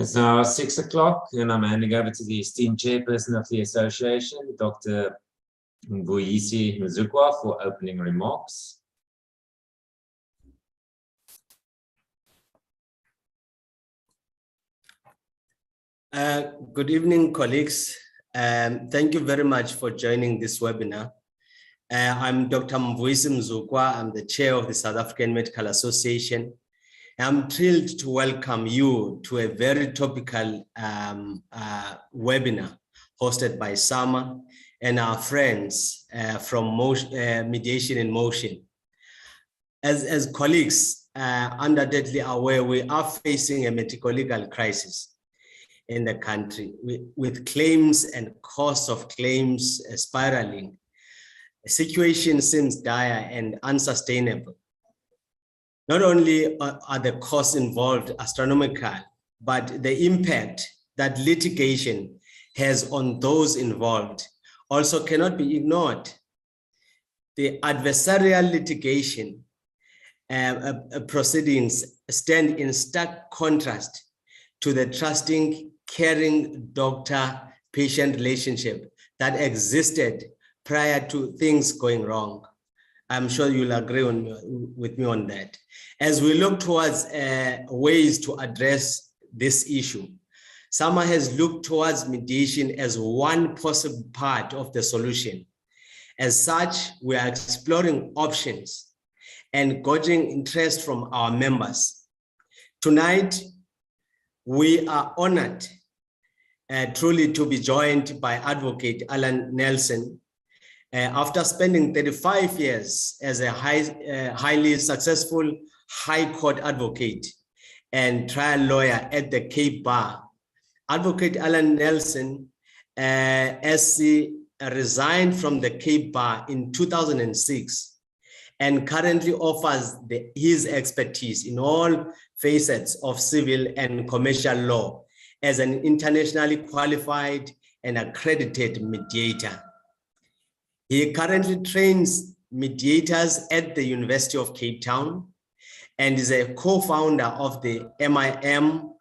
It's now 6 o'clock, and I'm handing over to the esteemed chairperson of the association, Dr. Mvuyisi Mzukwa, for opening remarks. Good evening, colleagues. Thank you very much for joining this webinar. I'm Dr. Mvuyisi Mzukwa. I'm the chair of the South African Medical Association. I'm thrilled to welcome you to a very topical webinar hosted by Sama and our friends from Mediation in Motion. As colleagues, undoubtedly aware, we are facing a medical legal crisis in the country with claims and costs of claims spiraling. The situation seems dire and unsustainable. Not only are the costs involved astronomical, but the impact that litigation has on those involved also cannot be ignored. The adversarial litigation proceedings stand in stark contrast to the trusting, caring doctor-patient relationship that existed prior to things going wrong. I'm sure you'll agree with me on that. As we look towards ways to address this issue, SAMA has looked towards mediation as one possible part of the solution. As such, we are exploring options and gauging interest from our members. Tonight, we are honored truly to be joined by Advocate Alan Nelson. After spending 35 years as a highly successful High Court advocate and trial lawyer at the Cape Bar, Advocate Alan Nelson, SC, resigned from the Cape Bar in 2006 and currently offers his expertise in all facets of civil and commercial law as an internationally qualified and accredited mediator. He currently trains mediators at the University of Cape Town and is a co-founder of the MIM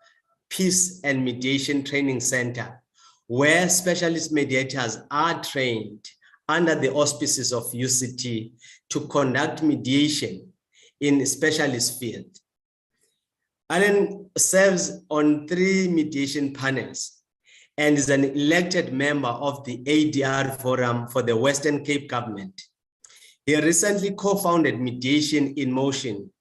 Peace and Mediation Training Center, where specialist mediators are trained under the auspices of UCT to conduct mediation in specialist fields. Alan serves on 3 mediation panels and is an elected member of the ADR Forum for the Western Cape Government. He recently co-founded Mediation in Motion,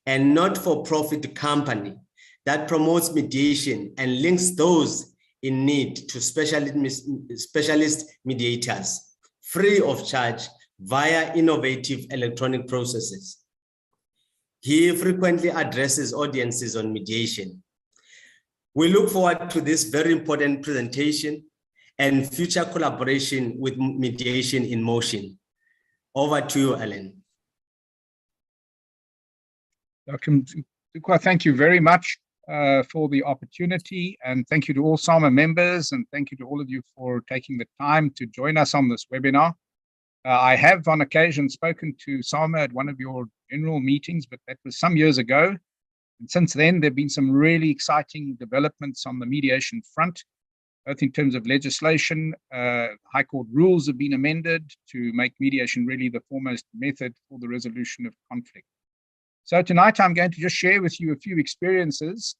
a not-for-profit company that promotes mediation and links those in need to specialist mediators, free of charge via innovative electronic processes. He frequently addresses audiences on mediation. We look forward to this very important presentation and future collaboration with Mediation in Motion. Over to you, Alan. Dr. Mzukwa, thank you very much for the opportunity, and thank you to all SAMA members, and thank you to all of you for taking the time to join us on this webinar. I have on occasion spoken to SAMA at one of your general meetings, but that was some years ago. And since then, there have been some really exciting developments on the mediation front, both in terms of legislation. High Court rules have been amended to make mediation really the foremost method for the resolution of conflict. So tonight, I'm going to just share with you a few experiences.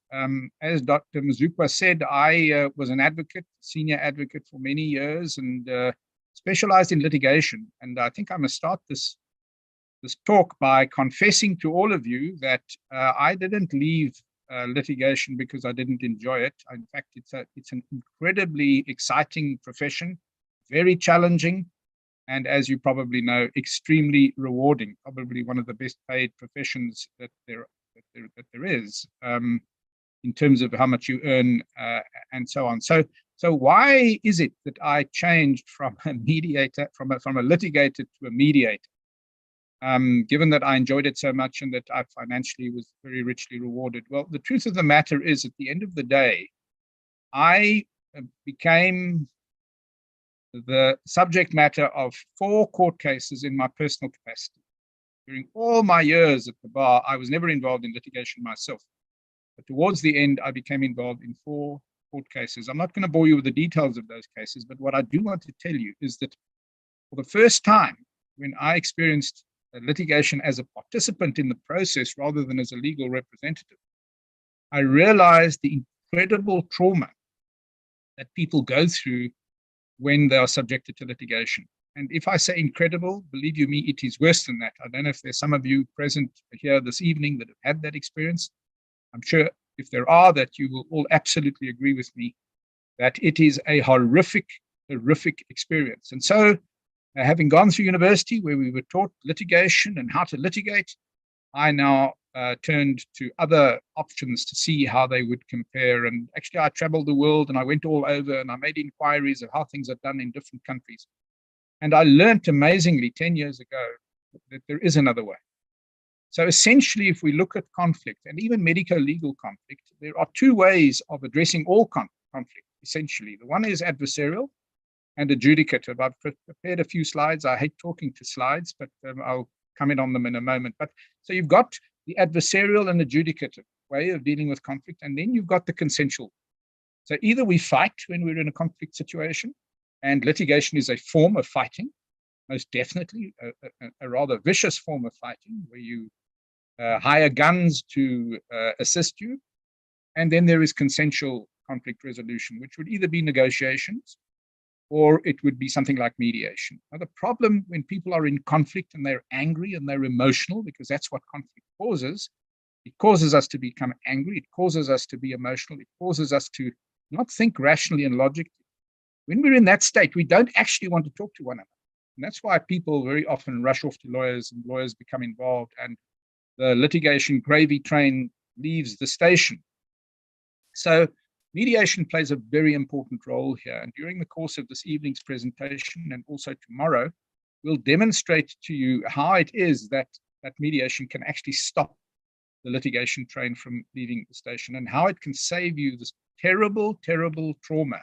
As Dr. Mzukwa said, I was an advocate, senior advocate for many years, and specialized in litigation. And I think I must start this talk by confessing to all of you that I didn't leave litigation because I didn't enjoy it. In fact, it's an incredibly exciting profession, very challenging, and as you probably know, extremely rewarding. Probably one of the best paid professions that there is in terms of how much you earn and so on. So why is it that I changed from a mediator, from a litigator to a mediator? Given that I enjoyed it so much and that I financially was very richly rewarded? Well, the truth of the matter is, at the end of the day, I became the subject matter of 4 court cases in my personal capacity. During all my years at the bar, I was never involved in litigation myself. But towards the end, I became involved in 4 court cases. I'm not going to bore you with the details of those cases, but what I do want to tell you is that for the first time, when I experienced litigation as a participant in the process rather than as a legal representative, I realized the incredible trauma that people go through when they are subjected to litigation. And if I say incredible, believe you me, it is worse than that. I don't know if there's some of you present here this evening that have had that experience. I'm sure if there are, that you will all absolutely agree with me that it is a horrific, horrific experience. And so, having gone through university where we were taught litigation and how to litigate, I now turned to other options to see how they would compare. And actually, I traveled the world and I went all over and I made inquiries of how things are done in different countries. And I learned amazingly 10 years ago that there is another way. So essentially, if we look at conflict and even medico-legal conflict, there are 2 ways of addressing all conflict, essentially. The one is adversarial and adjudicative. I've prepared a few slides. I hate talking to slides, but I'll comment on them in a moment. But so you've got the adversarial and adjudicative way of dealing with conflict, and then you've got the consensual. So either we fight when we're in a conflict situation, and litigation is a form of fighting, most definitely a rather vicious form of fighting, where you hire guns to assist you. And then there is consensual conflict resolution, which would either be negotiations or it would be something like mediation. Now, the problem when people are in conflict and they're angry and they're emotional, because that's what conflict causes, it causes us to become angry, it causes us to be emotional, it causes us to not think rationally and logically. When we're in that state, we don't actually want to talk to one another. And that's why people very often rush off to lawyers and lawyers become involved and the litigation gravy train leaves the station. So mediation plays a very important role here. And during the course of this evening's presentation and also tomorrow, we'll demonstrate to you how it is that mediation can actually stop the litigation train from leaving the station and how it can save you this terrible, terrible trauma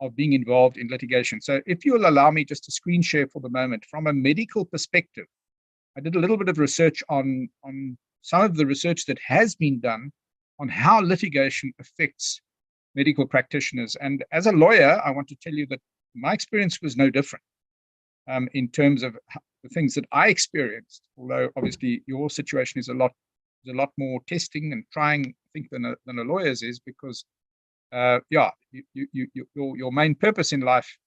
of being involved in litigation. So if you'll allow me just to screen share for the moment, from a medical perspective, I did a little bit of research on some of the research that has been done on how litigation affects medical practitioners. And as a lawyer, I want to tell you that my experience was no different in terms of the things that I experienced, although obviously your situation is a lot more testing and trying, I think, than a lawyer's is, because your main purpose in life,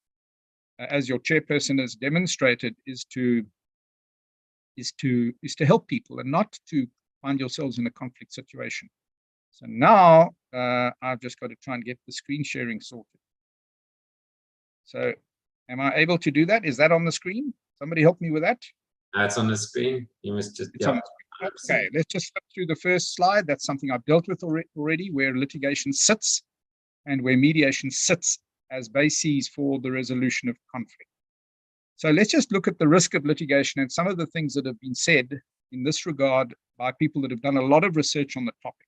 as your chairperson has demonstrated, is to help people and not to find yourselves in a conflict situation. So now I've just got to try and get the screen sharing sorted. So am I able to do that? Is that on the screen? Somebody help me with that. That's on the screen. You must just, Okay, let's just flip through the first slide. That's something I've dealt with already, where litigation sits and where mediation sits as bases for the resolution of conflict. So let's just look at the risk of litigation and some of the things that have been said in this regard by people that have done a lot of research on the topic.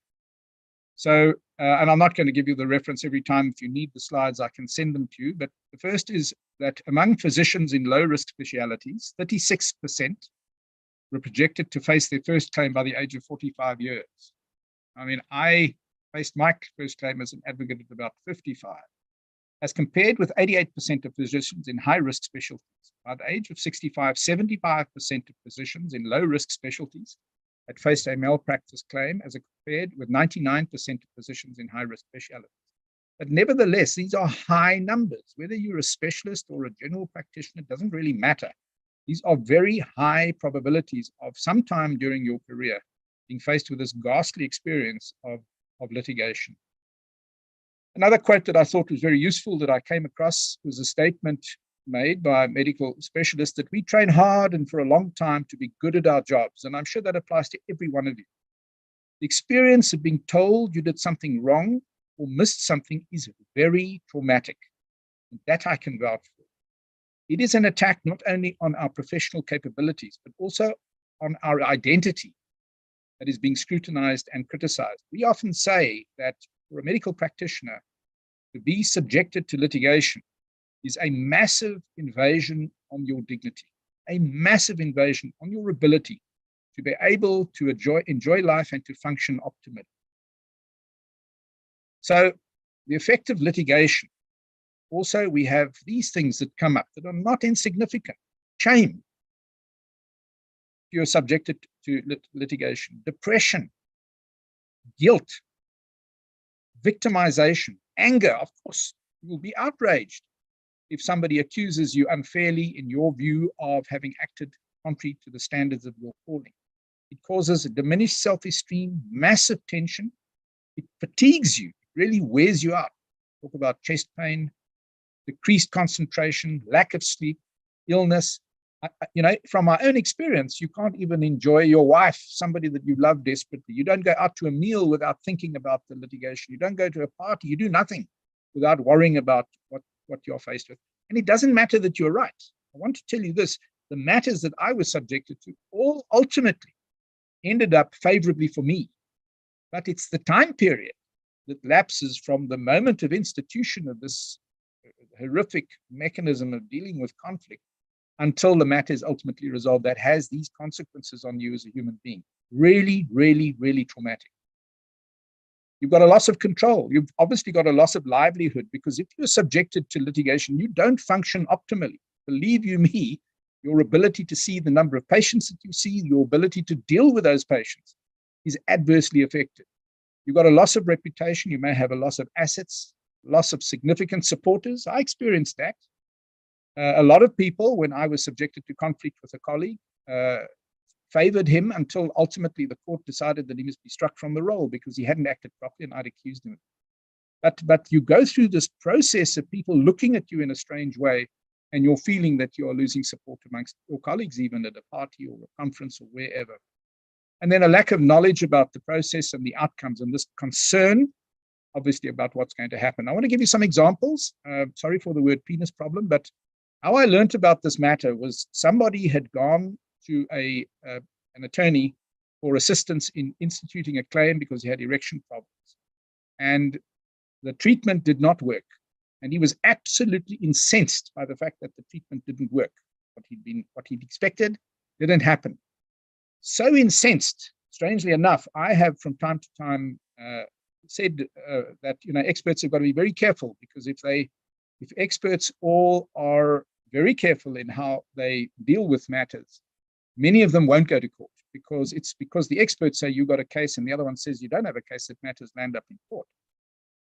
So, and I'm not going to give you the reference every time. If you need the slides, I can send them to you. But the first is that among physicians in low-risk specialities, 36% were projected to face their first claim by the age of 45 years. I mean, I faced my first claim as an advocate at about 55, as compared with 88% of physicians in high-risk specialties. By the age of 65, 75% of physicians in low-risk specialties had faced a malpractice claim, as compared with 99% of physicians in high-risk specialties. But nevertheless, these are high numbers. Whether you're a specialist or a general practitioner, it doesn't really matter. These are very high probabilities of sometime during your career being faced with this ghastly experience of litigation. Another quote that I thought was very useful that I came across was a statement made by a medical specialist that we train hard and for a long time to be good at our jobs. And I'm sure that applies to every one of you. The experience of being told you did something wrong or missed something is very traumatic. And that I can vouch for. It is an attack not only on our professional capabilities, but also on our identity that is being scrutinized and criticized. We often say that for a medical practitioner to be subjected to litigation is a massive invasion on your dignity, a massive invasion on your ability to be able to enjoy life and to function optimally. So the effect of litigation. Also, we have these things that come up that are not insignificant. Shame. You're subjected to litigation. Depression. Guilt. Victimization. Anger. Of course, you will be outraged if somebody accuses you unfairly, in your view, of having acted contrary to the standards of your calling. It causes a diminished self-esteem, massive tension. It fatigues you. It really wears you out. Talk about chest pain, decreased concentration, lack of sleep, illness. From my own experience, you can't even enjoy your wife, somebody that you love desperately. You don't go out to a meal without thinking about the litigation. You don't go to a party. You do nothing without worrying about what you're faced with. And it doesn't matter that you're right. I want to tell you this, the matters that I was subjected to all ultimately ended up favorably for me. But it's the time period that lapses from the moment of institution of this horrific mechanism of dealing with conflict until the matter is ultimately resolved that has these consequences on you as a human being. Really, really, really traumatic. You've got a loss of control. You've obviously got a loss of livelihood, because if you're subjected to litigation, you don't function optimally. Believe you me, your ability to see the number of patients that you see, your ability to deal with those patients is adversely affected. You've got a loss of reputation. You may have a loss of assets, loss of significant supporters. I experienced that. A lot of people, when I was subjected to conflict with a colleague, favored him until ultimately the court decided that he must be struck from the role because he hadn't acted properly, and I'd accused him. But you go through this process of people looking at you in a strange way, and you're feeling that you're losing support amongst your colleagues, even at a party or a conference or wherever. And then a lack of knowledge about the process and the outcomes, and this concern, obviously, about what's going to happen. I want to give you some examples. Sorry for the word penis problem, but how I learned about this matter was somebody had gone to an attorney for assistance in instituting a claim because he had erection problems. And the treatment did not work. And he was absolutely incensed by the fact that the treatment didn't work. What he'd expected didn't happen. So incensed, strangely enough, I have from time to time said that experts have got to be very careful, because if experts all are very careful in how they deal with matters, many of them won't go to court, because the experts say you got a case and the other one says you don't have a case, that matters land up in court.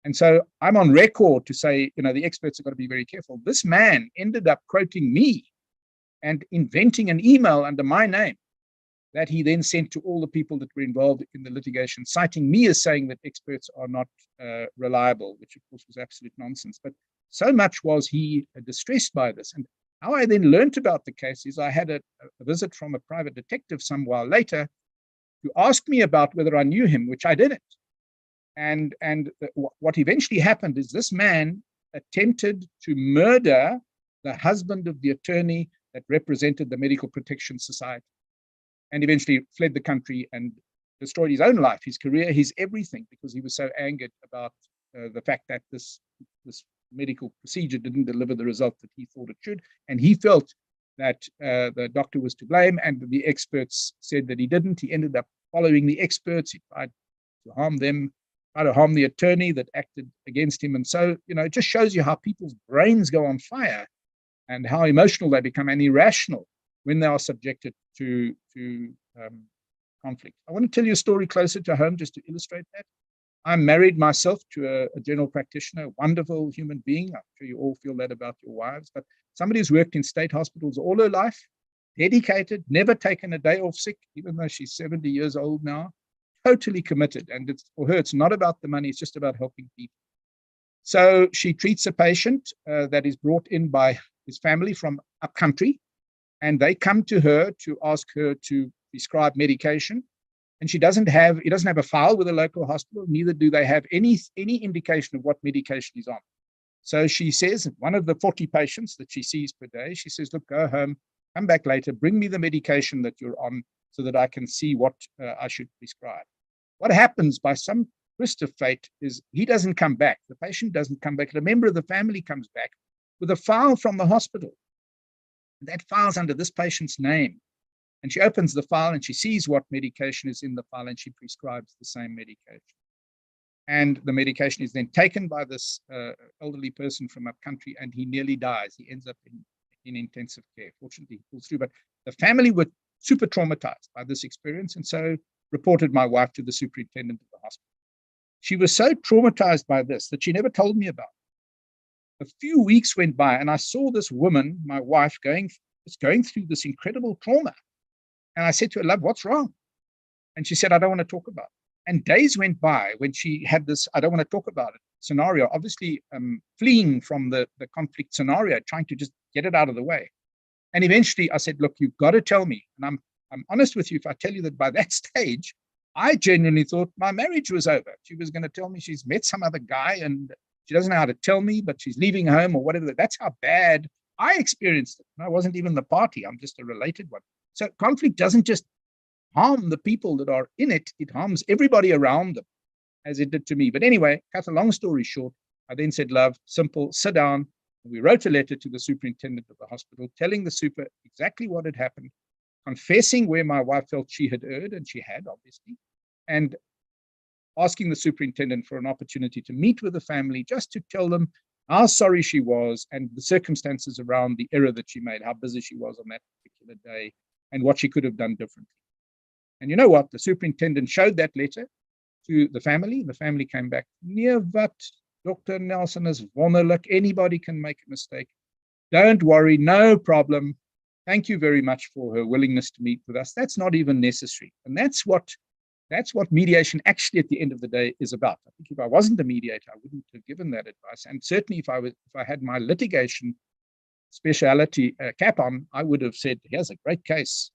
And so I'm on record to say, the experts have got to be very careful. This man ended up quoting me and inventing an email under my name that he then sent to all the people that were involved in the litigation, citing me as saying that experts are not reliable, which of course was absolute nonsense. But so much was he distressed by this. And how I then learned about the case is I had a visit from a private detective some while later to ask me about whether I knew him, which I didn't. And what eventually happened is this man attempted to murder the husband of the attorney that represented the Medical Protection Society, and eventually fled the country and destroyed his own life, his career, his everything, because he was so angered about the fact that this medical procedure didn't deliver the result that he thought it should. And he felt that the doctor was to blame, and the experts said that he didn't. He ended up following the experts. He tried to harm them, tried to harm the attorney that acted against him. And so, it just shows you how people's brains go on fire and how emotional they become and irrational when they are subjected to conflict. I want to tell you a story closer to home just to illustrate that. I'm married myself to a general practitioner, a wonderful human being. I'm sure you all feel that about your wives, but somebody who's worked in state hospitals all her life, dedicated, never taken a day off sick, even though she's 70 years old now, totally committed. And for her, it's not about the money, it's just about helping people. So she treats a patient that is brought in by his family from upcountry, and they come to her to ask her to prescribe medication. And he doesn't have a file with a local hospital, neither do they have any indication of what medication he's on. So she says, one of the 40 patients that she sees per day, she says, look, go home, come back later, bring me the medication that you're on so that I can see what I should prescribe. What happens by some twist of fate is he doesn't come back. The patient doesn't come back. A member of the family comes back with a file from the hospital. That file's under this patient's name. And she opens the file and she sees what medication is in the file and she prescribes the same medication. and the medication is then taken by this elderly person from up country, and he nearly dies. He ends up in intensive care. Fortunately, he pulls through, but the family were super traumatized by this experience, and so reported my wife to the superintendent of the hospital. She was so traumatized by this that she never told me about it. A few weeks went by, and I saw this woman, my wife, going through this incredible trauma. And I said to her, love, what's wrong? And she said, I don't want to talk about it. And days went by when she had this, I don't want to talk about it scenario, obviously fleeing from the conflict scenario, trying to just get it out of the way. And eventually I said, look, you've got to tell me. And I'm honest with you if I tell you that by that stage, I genuinely thought my marriage was over. She was going to tell me she's met some other guy and she doesn't know how to tell me, but she's leaving home or whatever. That's how bad I experienced it. And I wasn't even the party. I'm just a related one. So conflict doesn't just harm the people that are in it. It harms everybody around them, as it did to me. But anyway, cut a long story short, I then said, love, simple, sit down. We wrote a letter to the superintendent of the hospital, telling the super exactly what had happened, confessing where my wife felt she had erred, and she had, obviously, and asking the superintendent for an opportunity to meet with the family just to tell them how sorry she was and the circumstances around the error that she made, how busy she was on that particular day, and what she could have done differently. And you know what? The superintendent showed that letter to the family. The family came back, "Nee wat, Dr. Nelson is wonderlik. Anybody can make a mistake. Don't worry, no problem. Thank you very much for her willingness to meet with us. That's not even necessary." And that's what mediation actually at the end of the day is about. I think if I wasn't a mediator, I wouldn't have given that advice. And certainly if I had my litigation speciality cap on, I would have said, here's a great case.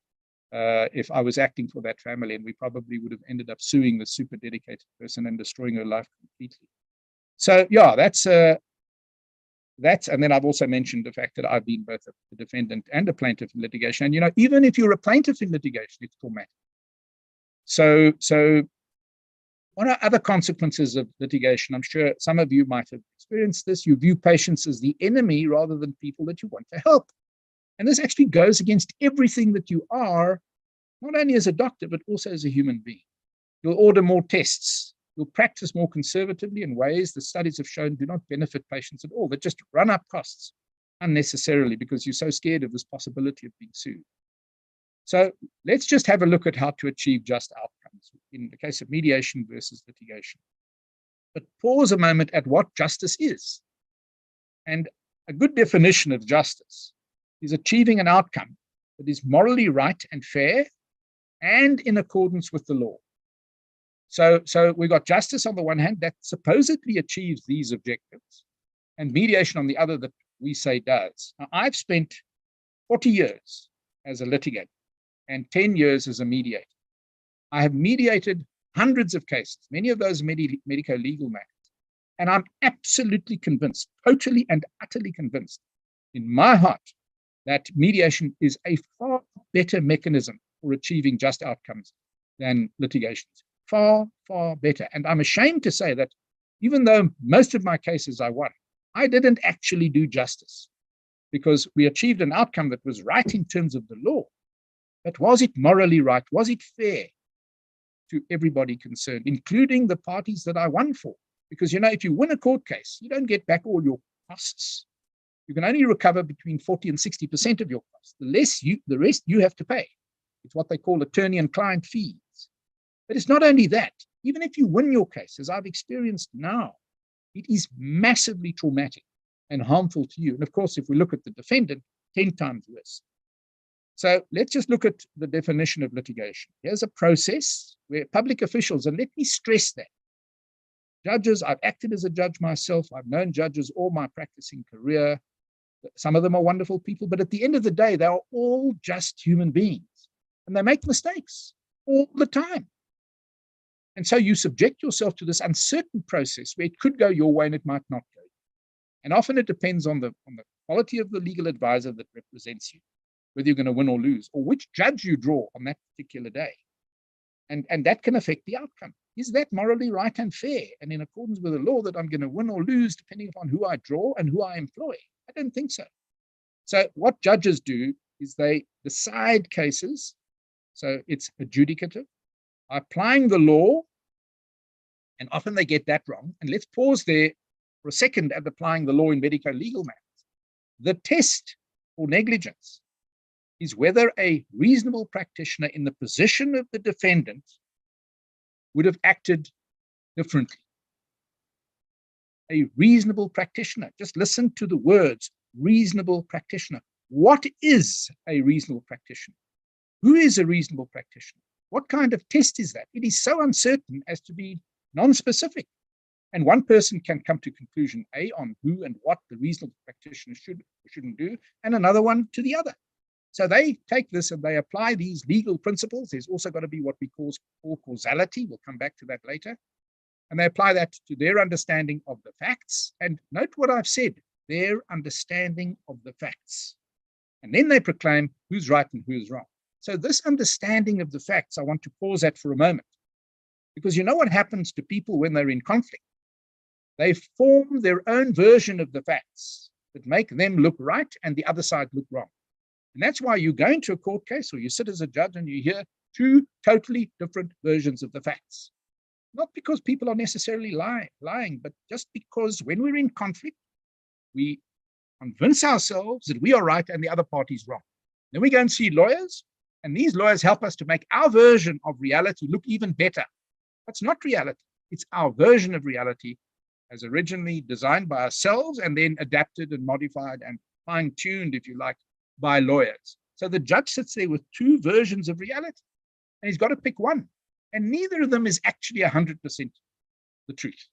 If I was acting for that family, and we probably would have ended up suing the super dedicated person and destroying her life completely. So yeah, that's and then I've also mentioned the fact that I've been both a defendant and a plaintiff in litigation. And you know, even if you're a plaintiff in litigation, it's traumatic. So what are other consequences of litigation? I'm sure some of you might have experienced this. You view patients as the enemy rather than people that you want to help. And this actually goes against everything that you are, not only as a doctor, but also as a human being. You'll order more tests. You'll practice more conservatively in ways the studies have shown do not benefit patients at all, that just run up costs unnecessarily because you're so scared of this possibility of being sued. So let's just have a look at how to achieve just outcomes in the case of mediation versus litigation. But pause a moment at what justice is. And a good definition of justice is achieving an outcome that is morally right and fair and in accordance with the law. So we've got justice on the one hand that supposedly achieves these objectives, and mediation on the other that we say does. Now, I've spent 40 years as a litigator and 10 years as a mediator. I have mediated hundreds of cases, many of those medico-legal matters, and I'm absolutely convinced, totally and utterly convinced in my heart that mediation is a far better mechanism for achieving just outcomes than litigations. Far, far better. And I'm ashamed to say that even though most of my cases I won, I didn't actually do justice because we achieved an outcome that was right in terms of the law. But was it morally right? Was it fair to everybody concerned, including the parties that I won for? Because, you know, if you win a court case, you don't get back all your costs. You can only recover between 40 and 60% of your costs. The rest you have to pay. It's what they call attorney and client fees. But it's not only that. Even if you win your case, as I've experienced now, it is massively traumatic and harmful to you. And of course, if we look at the defendant, 10 times worse. So let's just look at the definition of litigation. Here's a process where public officials, and let me stress that, judges, I've acted as a judge myself, I've known judges all my practicing career. Some of them are wonderful people, but at the end of the day, they are all just human beings. And they make mistakes all the time. And so you subject yourself to this uncertain process where it could go your way and it might not go. And often it depends on the quality of the legal advisor that represents you, whether you're going to win or lose, or which judge you draw on that particular day. And that can affect the outcome. Is that morally right and fair and in accordance with the law that I'm going to win or lose depending upon who I draw and who I employ? I don't think so. So what judges do is they decide cases. So it's adjudicative, applying the law And often they get that wrong. And let's pause there for a second at applying the law in medico-legal matters. The test for negligence is whether a reasonable practitioner in the position of the defendant would have acted differently. A reasonable practitioner. Just listen to the words, reasonable practitioner. What is a reasonable practitioner? Who is a reasonable practitioner? What kind of test is that? It is so uncertain as to be non-specific. And one person can come to conclusion A on who and what the reasonable practitioner should or shouldn't do, and another one to the other. So they take this and they apply these legal principles. There's also got to be what we call causality. We'll come back to that later. And they apply that to their understanding of the facts. And note what I've said, their understanding of the facts. And then they proclaim who's right and who's wrong. So this understanding of the facts, I want to pause at for a moment. Because you know what happens to people when they're in conflict? They form their own version of the facts that make them look right and the other side look wrong. And that's why you go into a court case or you sit as a judge and you hear two totally different versions of the facts. Not because people are necessarily lying, but just because when we're in conflict, we convince ourselves that we are right and the other party is wrong. Then we go and see lawyers, and these lawyers help us to make our version of reality look even better. That's not reality. It's our version of reality as originally designed by ourselves and then adapted and modified and fine-tuned, if you like, by lawyers. So the judge sits there with two versions of reality, and he's got to pick one. And neither of them is actually 100% the truth.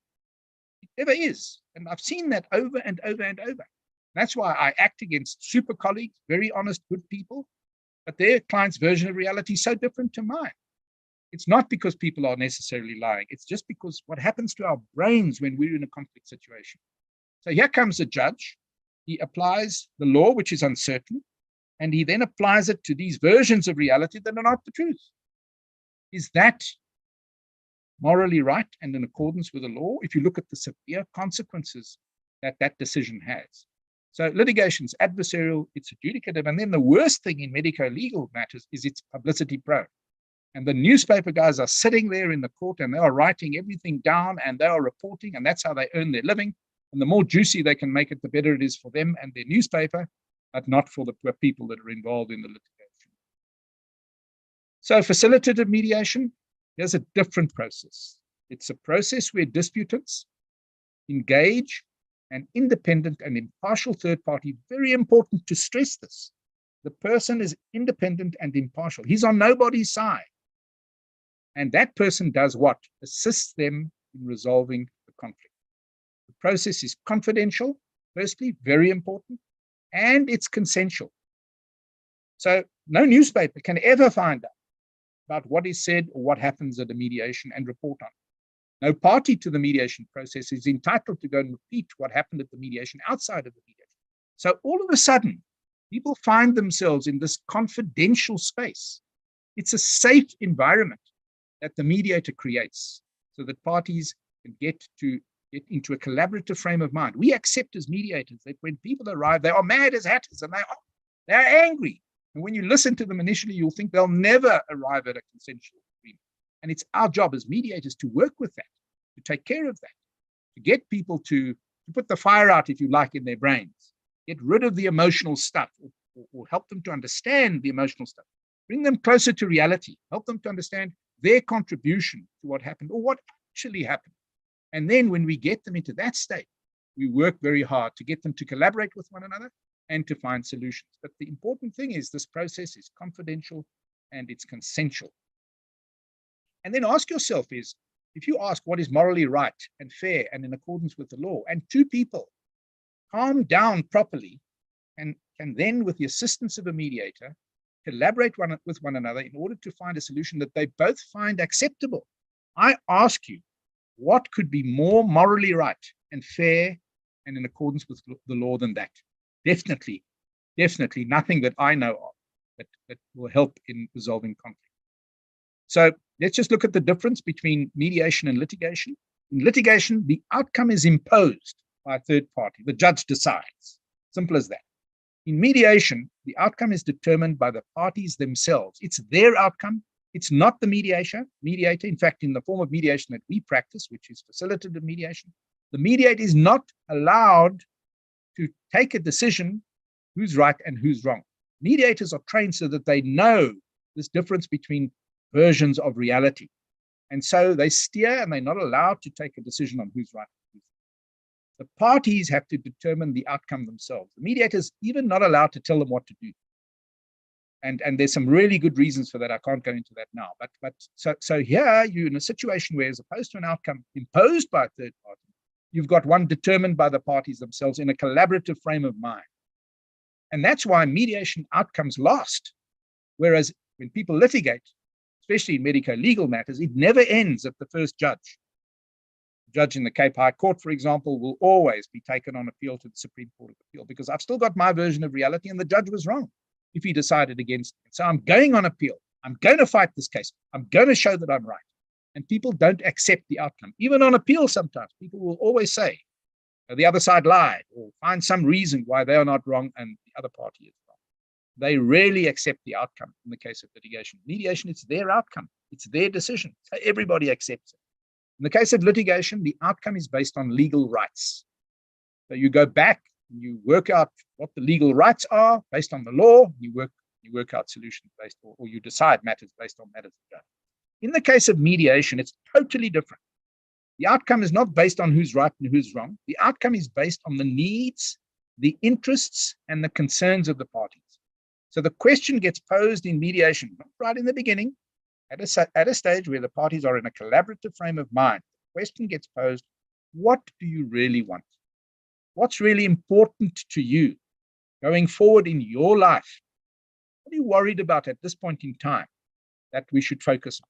It never is. And I've seen that over and over and over. That's why I act against super colleagues, very honest, good people, but their client's version of reality is so different to mine. It's not because people are necessarily lying. It's just because what happens to our brains when we're in a conflict situation. So here comes a judge. He applies the law, which is uncertain, and he then applies it to these versions of reality that are not the truth. Is that morally right and in accordance with the law? If you look at the severe consequences that that decision has. So litigation's adversarial, it's adjudicative, and then the worst thing in medico-legal matters is it's publicity prone. And the newspaper guys are sitting there in the court and they are writing everything down and they are reporting, and that's how they earn their living. And the more juicy they can make it, the better it is for them and their newspaper, but not for the poor people that are involved in the litigation. So facilitative mediation, there's a different process. It's a process where disputants engage an independent and impartial third party. Very important to stress this. The person is independent and impartial. He's on nobody's side. And that person does what? Assists them in resolving the conflict. The process is confidential, firstly, very important, and it's consensual. So no newspaper can ever find out about what is said or what happens at a mediation and report on it. No party to the mediation process is entitled to go and repeat what happened at the mediation outside of the mediation. So all of a sudden, people find themselves in this confidential space. It's a safe environment that the mediator creates so that parties can get into a collaborative frame of mind. We accept as mediators that when people arrive, they are mad as hatters and they're angry. And when you listen to them initially, you'll think they'll never arrive at a consensual agreement. And it's our job as mediators to work with that, to take care of that, to get people to put the fire out, if you like, in their brains, get rid of the emotional stuff, or help them to understand the emotional stuff, bring them closer to reality, help them to understand their contribution to what happened or what actually happened. And then when we get them into that state, we work very hard to get them to collaborate with one another and to find solutions. But the important thing is this process is confidential and it's consensual. And then ask yourself is, if you ask what is morally right and fair and in accordance with the law, and two people calm down properly and then with the assistance of a mediator, collaborate with one another in order to find a solution that they both find acceptable. I ask you, what could be more morally right and fair and in accordance with the law than that? Definitely nothing that I know of that will help in resolving conflict. So let's just look at the difference between mediation and litigation. In litigation, the outcome is imposed by a third party. The judge decides. Simple as that. In mediation, the outcome is determined by the parties themselves. It's their outcome, It's not the mediator. In fact, in the form of mediation that we practice, which is facilitative mediation, the mediator is not allowed to take a decision who's right and who's wrong. Mediators are trained so that they know this difference between versions of reality. And so they steer, and they're not allowed to take a decision on who's right. The parties have to determine the outcome themselves. The mediator's even not allowed to tell them what to do. And there's some really good reasons for that. I can't go into that now. So here you're in a situation where, as opposed to an outcome imposed by a third party, you've got one determined by the parties themselves in a collaborative frame of mind. And that's why mediation outcomes last. Whereas when people litigate, especially in medico-legal matters, it never ends at the first judge. The judge in the Cape High Court, for example, will always be taken on appeal to the Supreme Court of Appeal, because I've still got my version of reality and the judge was wrong if he decided against me. So I'm going on appeal. I'm going to fight this case. I'm going to show that I'm right. And people don't accept the outcome. Even on appeal, sometimes people will always say the other side lied, or find some reason why they are not wrong and the other party is wrong. They rarely accept the outcome in the case of litigation. Mediation, it's their outcome. It's their decision. So everybody accepts it. In the case of litigation, the outcome is based on legal rights. So you go back, and you work out what the legal rights are based on the law. You work out solutions based, or you decide matters based on matters of judgment. In the case of mediation, it's totally different. The outcome is not based on who's right and who's wrong. The outcome is based on the needs, the interests, and the concerns of the parties. So the question gets posed in mediation, not right in the beginning, at a stage where the parties are in a collaborative frame of mind. The question gets posed, what do you really want? What's really important to you going forward in your life? What are you worried about at this point in time that we should focus on?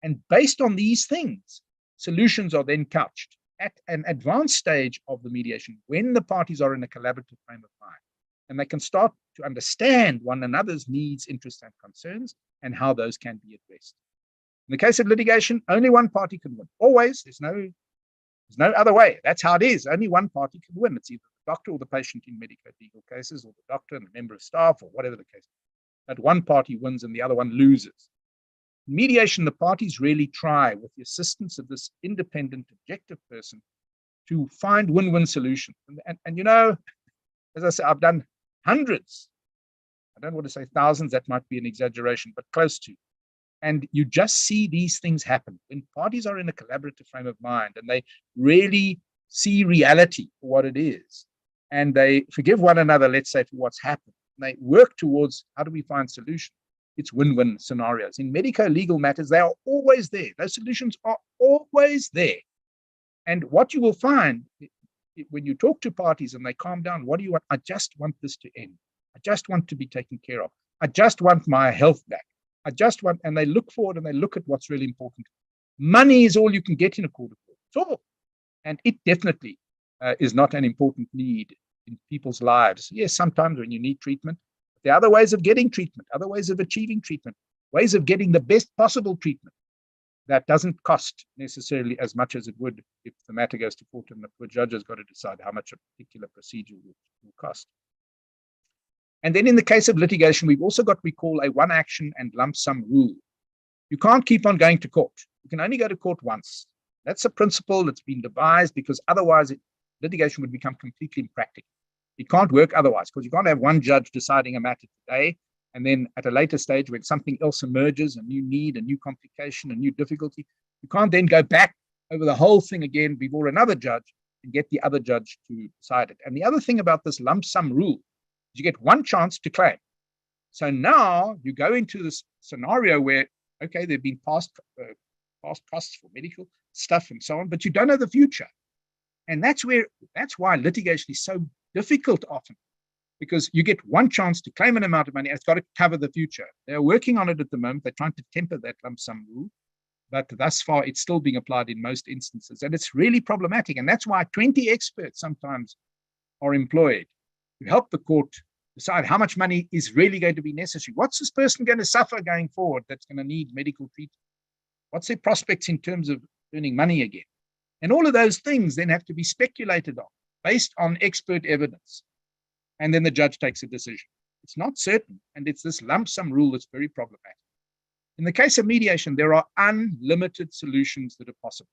And based on these things, solutions are then couched at an advanced stage of the mediation when the parties are in a collaborative frame of mind, and they can start to understand one another's needs, interests, and concerns, and how those can be addressed. In the case of litigation, only one party can win. Always, there's no other way. That's how it is. Only one party can win. It's either the doctor or the patient in medico-legal cases, or the doctor and the member of staff, or whatever the case. But one party wins and the other one loses. In mediation, the parties really try, with the assistance of this independent, objective person, to find win-win solutions. And you know, as I say, I've done hundreds. I don't want to say thousands, that might be an exaggeration, but close to. And you just see these things happen when parties are in a collaborative frame of mind and they really see reality for what it is. And they forgive one another, let's say, for what's happened. And they work towards, how do we find solutions? It's win-win scenarios. In medico-legal matters, they are always there. Those solutions are always there. And what you will find when you talk to parties and they calm down, what do you want? I just want this to end. I just want to be taken care of. I just want my health back. I just want, and they look forward and they look at what's really important. Money is all you can get in a court of law. It's all. And it definitely is not an important need in people's lives. Yes, sometimes when you need treatment, there are other ways of getting treatment, other ways of achieving treatment, ways of getting the best possible treatment that doesn't cost necessarily as much as it would if the matter goes to court and the judge has got to decide how much a particular procedure will cost. And then in the case of litigation, we've also got what we call a one action and lump sum rule. You can't keep on going to court. You can only go to court once. That's a principle that's been devised because otherwise litigation would become completely impractical. It can't work otherwise, because you can't have one judge deciding a matter today and then at a later stage when something else emerges, a new need, a new complication, a new difficulty, you can't then go back over the whole thing again before another judge and get the other judge to decide it. And the other thing about this lump sum rule, you get one chance to claim. So now you go into this scenario where, okay, there've been past costs for medical stuff and so on, but you don't know the future. And that's why litigation is so difficult often, because you get one chance to claim an amount of money and it's got to cover the future. They're working on it at the moment. They're trying to temper that lump sum rule, but thus far it's still being applied in most instances. And it's really problematic. And that's why 20 experts sometimes are employed to help the court decide how much money is really going to be necessary. What's this person going to suffer going forward that's going to need medical treatment? What's their prospects in terms of earning money again? And all of those things then have to be speculated on based on expert evidence. And then the judge takes a decision. It's not certain. And it's this lump sum rule that's very problematic. In the case of mediation, there are unlimited solutions that are possible.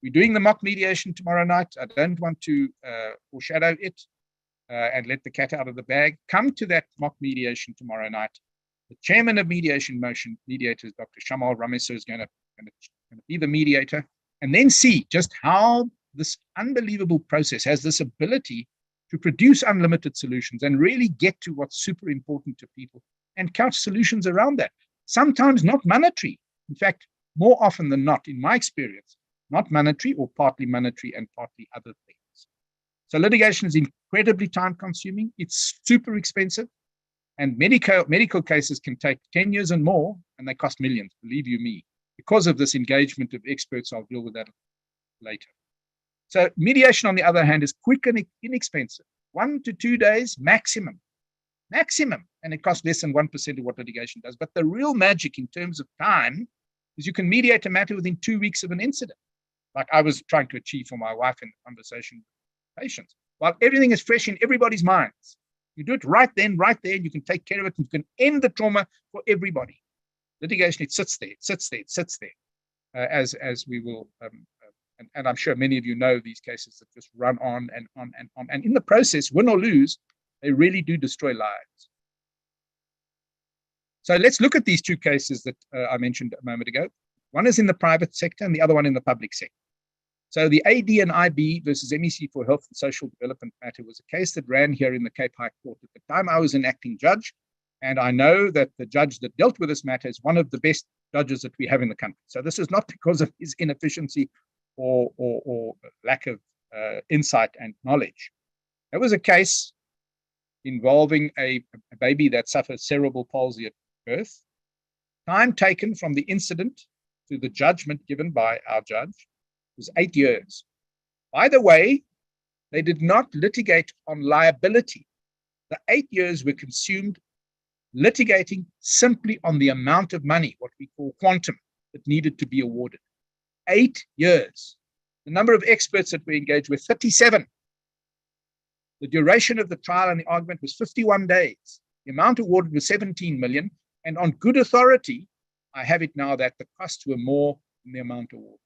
We're doing the mock mediation tomorrow night. I don't want to foreshadow it and let the cat out of the bag. Come to that mock mediation tomorrow night. The chairman of mediators, Dr. Shamal Rameso, is going to be the mediator, and then see just how this unbelievable process has this ability to produce unlimited solutions and really get to what's super important to people and couch solutions around that. Sometimes not monetary. In fact, more often than not, in my experience, not monetary or partly monetary and partly other things. So litigation is incredibly time consuming. It's super expensive. And medical cases can take 10 years and more, and they cost millions, believe you me, because of this engagement of experts. I'll deal with that later. So mediation, on the other hand, is quick and inexpensive. 1 to 2 days maximum, and it costs less than 1% of what litigation does. But the real magic in terms of time is you can mediate a matter within 2 weeks of an incident, like I was trying to achieve for my wife in the conversation with patients, while everything is fresh in everybody's minds. You do it right then, right there, and you can take care of it, and you can end the trauma for everybody. Litigation, it sits there, as we will, and I'm sure many of you know these cases that just run on and on and on. And in the process, win or lose, they really do destroy lives. So let's look at these two cases that I mentioned a moment ago. One is in the private sector and the other one in the public sector. So the AD and IB versus MEC for Health and Social Development matter was a case that ran here in the Cape High Court. At the time, I was an acting judge, and I know that the judge that dealt with this matter is one of the best judges that we have in the country. So this is not because of his inefficiency or lack of insight and knowledge. There was a case involving a baby that suffered cerebral palsy at birth. Time taken from the incident to the judgment given by our judge was 8 years. By the way, they did not litigate on liability. The 8 years were consumed litigating simply on the amount of money, what we call quantum, that needed to be awarded. 8 years. The number of experts that we engaged with, 37. The duration of the trial and the argument was 51 days. The amount awarded was 17 million. And on good authority, I have it now that the costs were more than the amount awarded.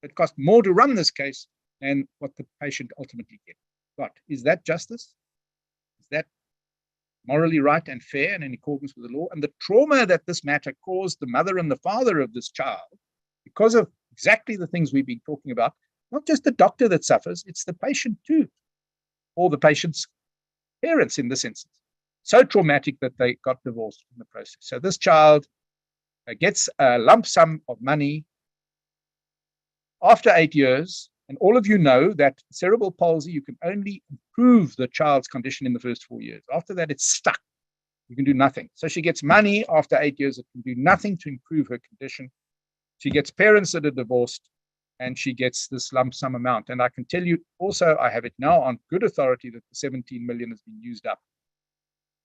It cost more to run this case than what the patient ultimately got. Is that justice? Is that morally right and fair and in accordance with the law? And the trauma that this matter caused the mother and the father of this child, because of exactly the things we've been talking about, not just the doctor that suffers, it's the patient too, or the patient's parents in this instance. So traumatic that they got divorced in the process. So this child gets a lump sum of money after 8 years, and all of you know that cerebral palsy, you can only improve the child's condition in the first 4 years. After that, it's stuck. You can do nothing. So she gets money after 8 years. It can do nothing to improve her condition. She gets parents that are divorced, and she gets this lump sum amount. And I can tell you also, I have it now on good authority that the 17 million has been used up.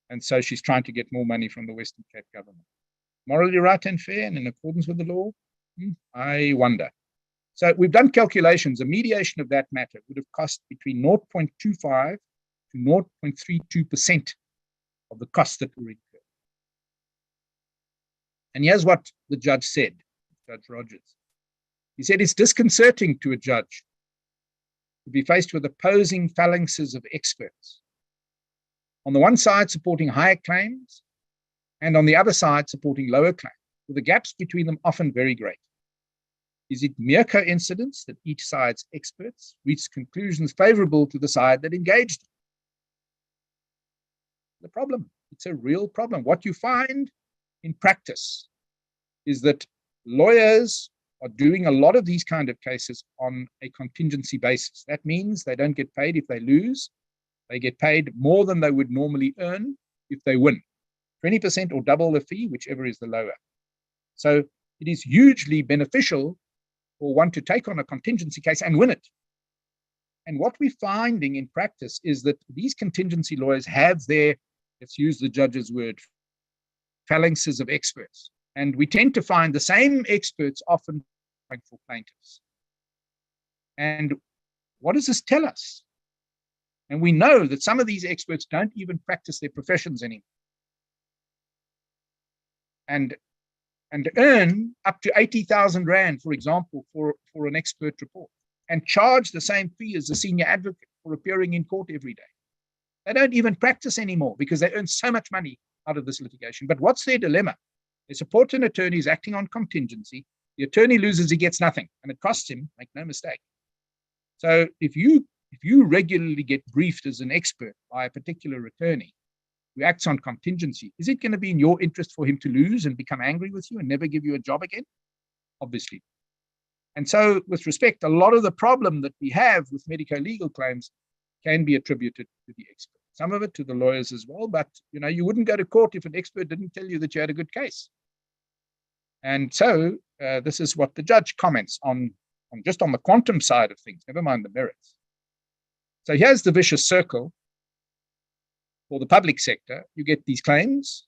And so she's trying to get more money from the Western Cape government. Morally right and fair and in accordance with the law? I wonder. So we've done calculations. A mediation of that matter would have cost between 0.25 to 0.32% of the costs that were incurred. And here's what the judge said, Judge Rogers. He said it's disconcerting to a judge to be faced with opposing phalanxes of experts. On the one side, supporting higher claims, and on the other side, supporting lower claims, with the gaps between them often very great. Is it mere coincidence that each side's experts reached conclusions favorable to the side that engaged? The problem, it's a real problem. What you find in practice is that lawyers are doing a lot of these kind of cases on a contingency basis. That means they don't get paid if they lose. They get paid more than they would normally earn if they win. 20% or double the fee, whichever is the lower. So it is hugely beneficial for one to take on a contingency case and win it. And what we're finding in practice is that these contingency lawyers have their, let's use the judge's word, phalanxes of experts. And we tend to find the same experts often for plaintiffs. And what does this tell us? And we know that some of these experts don't even practice their professions anymore. And and earn up to 80,000 Rand, for example, for an expert report, and charge the same fee as a senior advocate for appearing in court every day. They don't even practice anymore because they earn so much money out of this litigation. But what's their dilemma? They support an attorney who's acting on contingency. The attorney loses, he gets nothing, and it costs him, make no mistake. So if you regularly get briefed as an expert by a particular attorney who acts on contingency, is it going to be in your interest for him to lose and become angry with you and never give you a job again? Obviously. And so, with respect, a lot of the problem that we have with medico-legal claims can be attributed to the expert. Some of it to the lawyers as well, but you wouldn't go to court if an expert didn't tell you that you had a good case. And so this is what the judge comments on just on the quantum side of things, never mind the merits. So here's the vicious circle. For the public sector, you get these claims,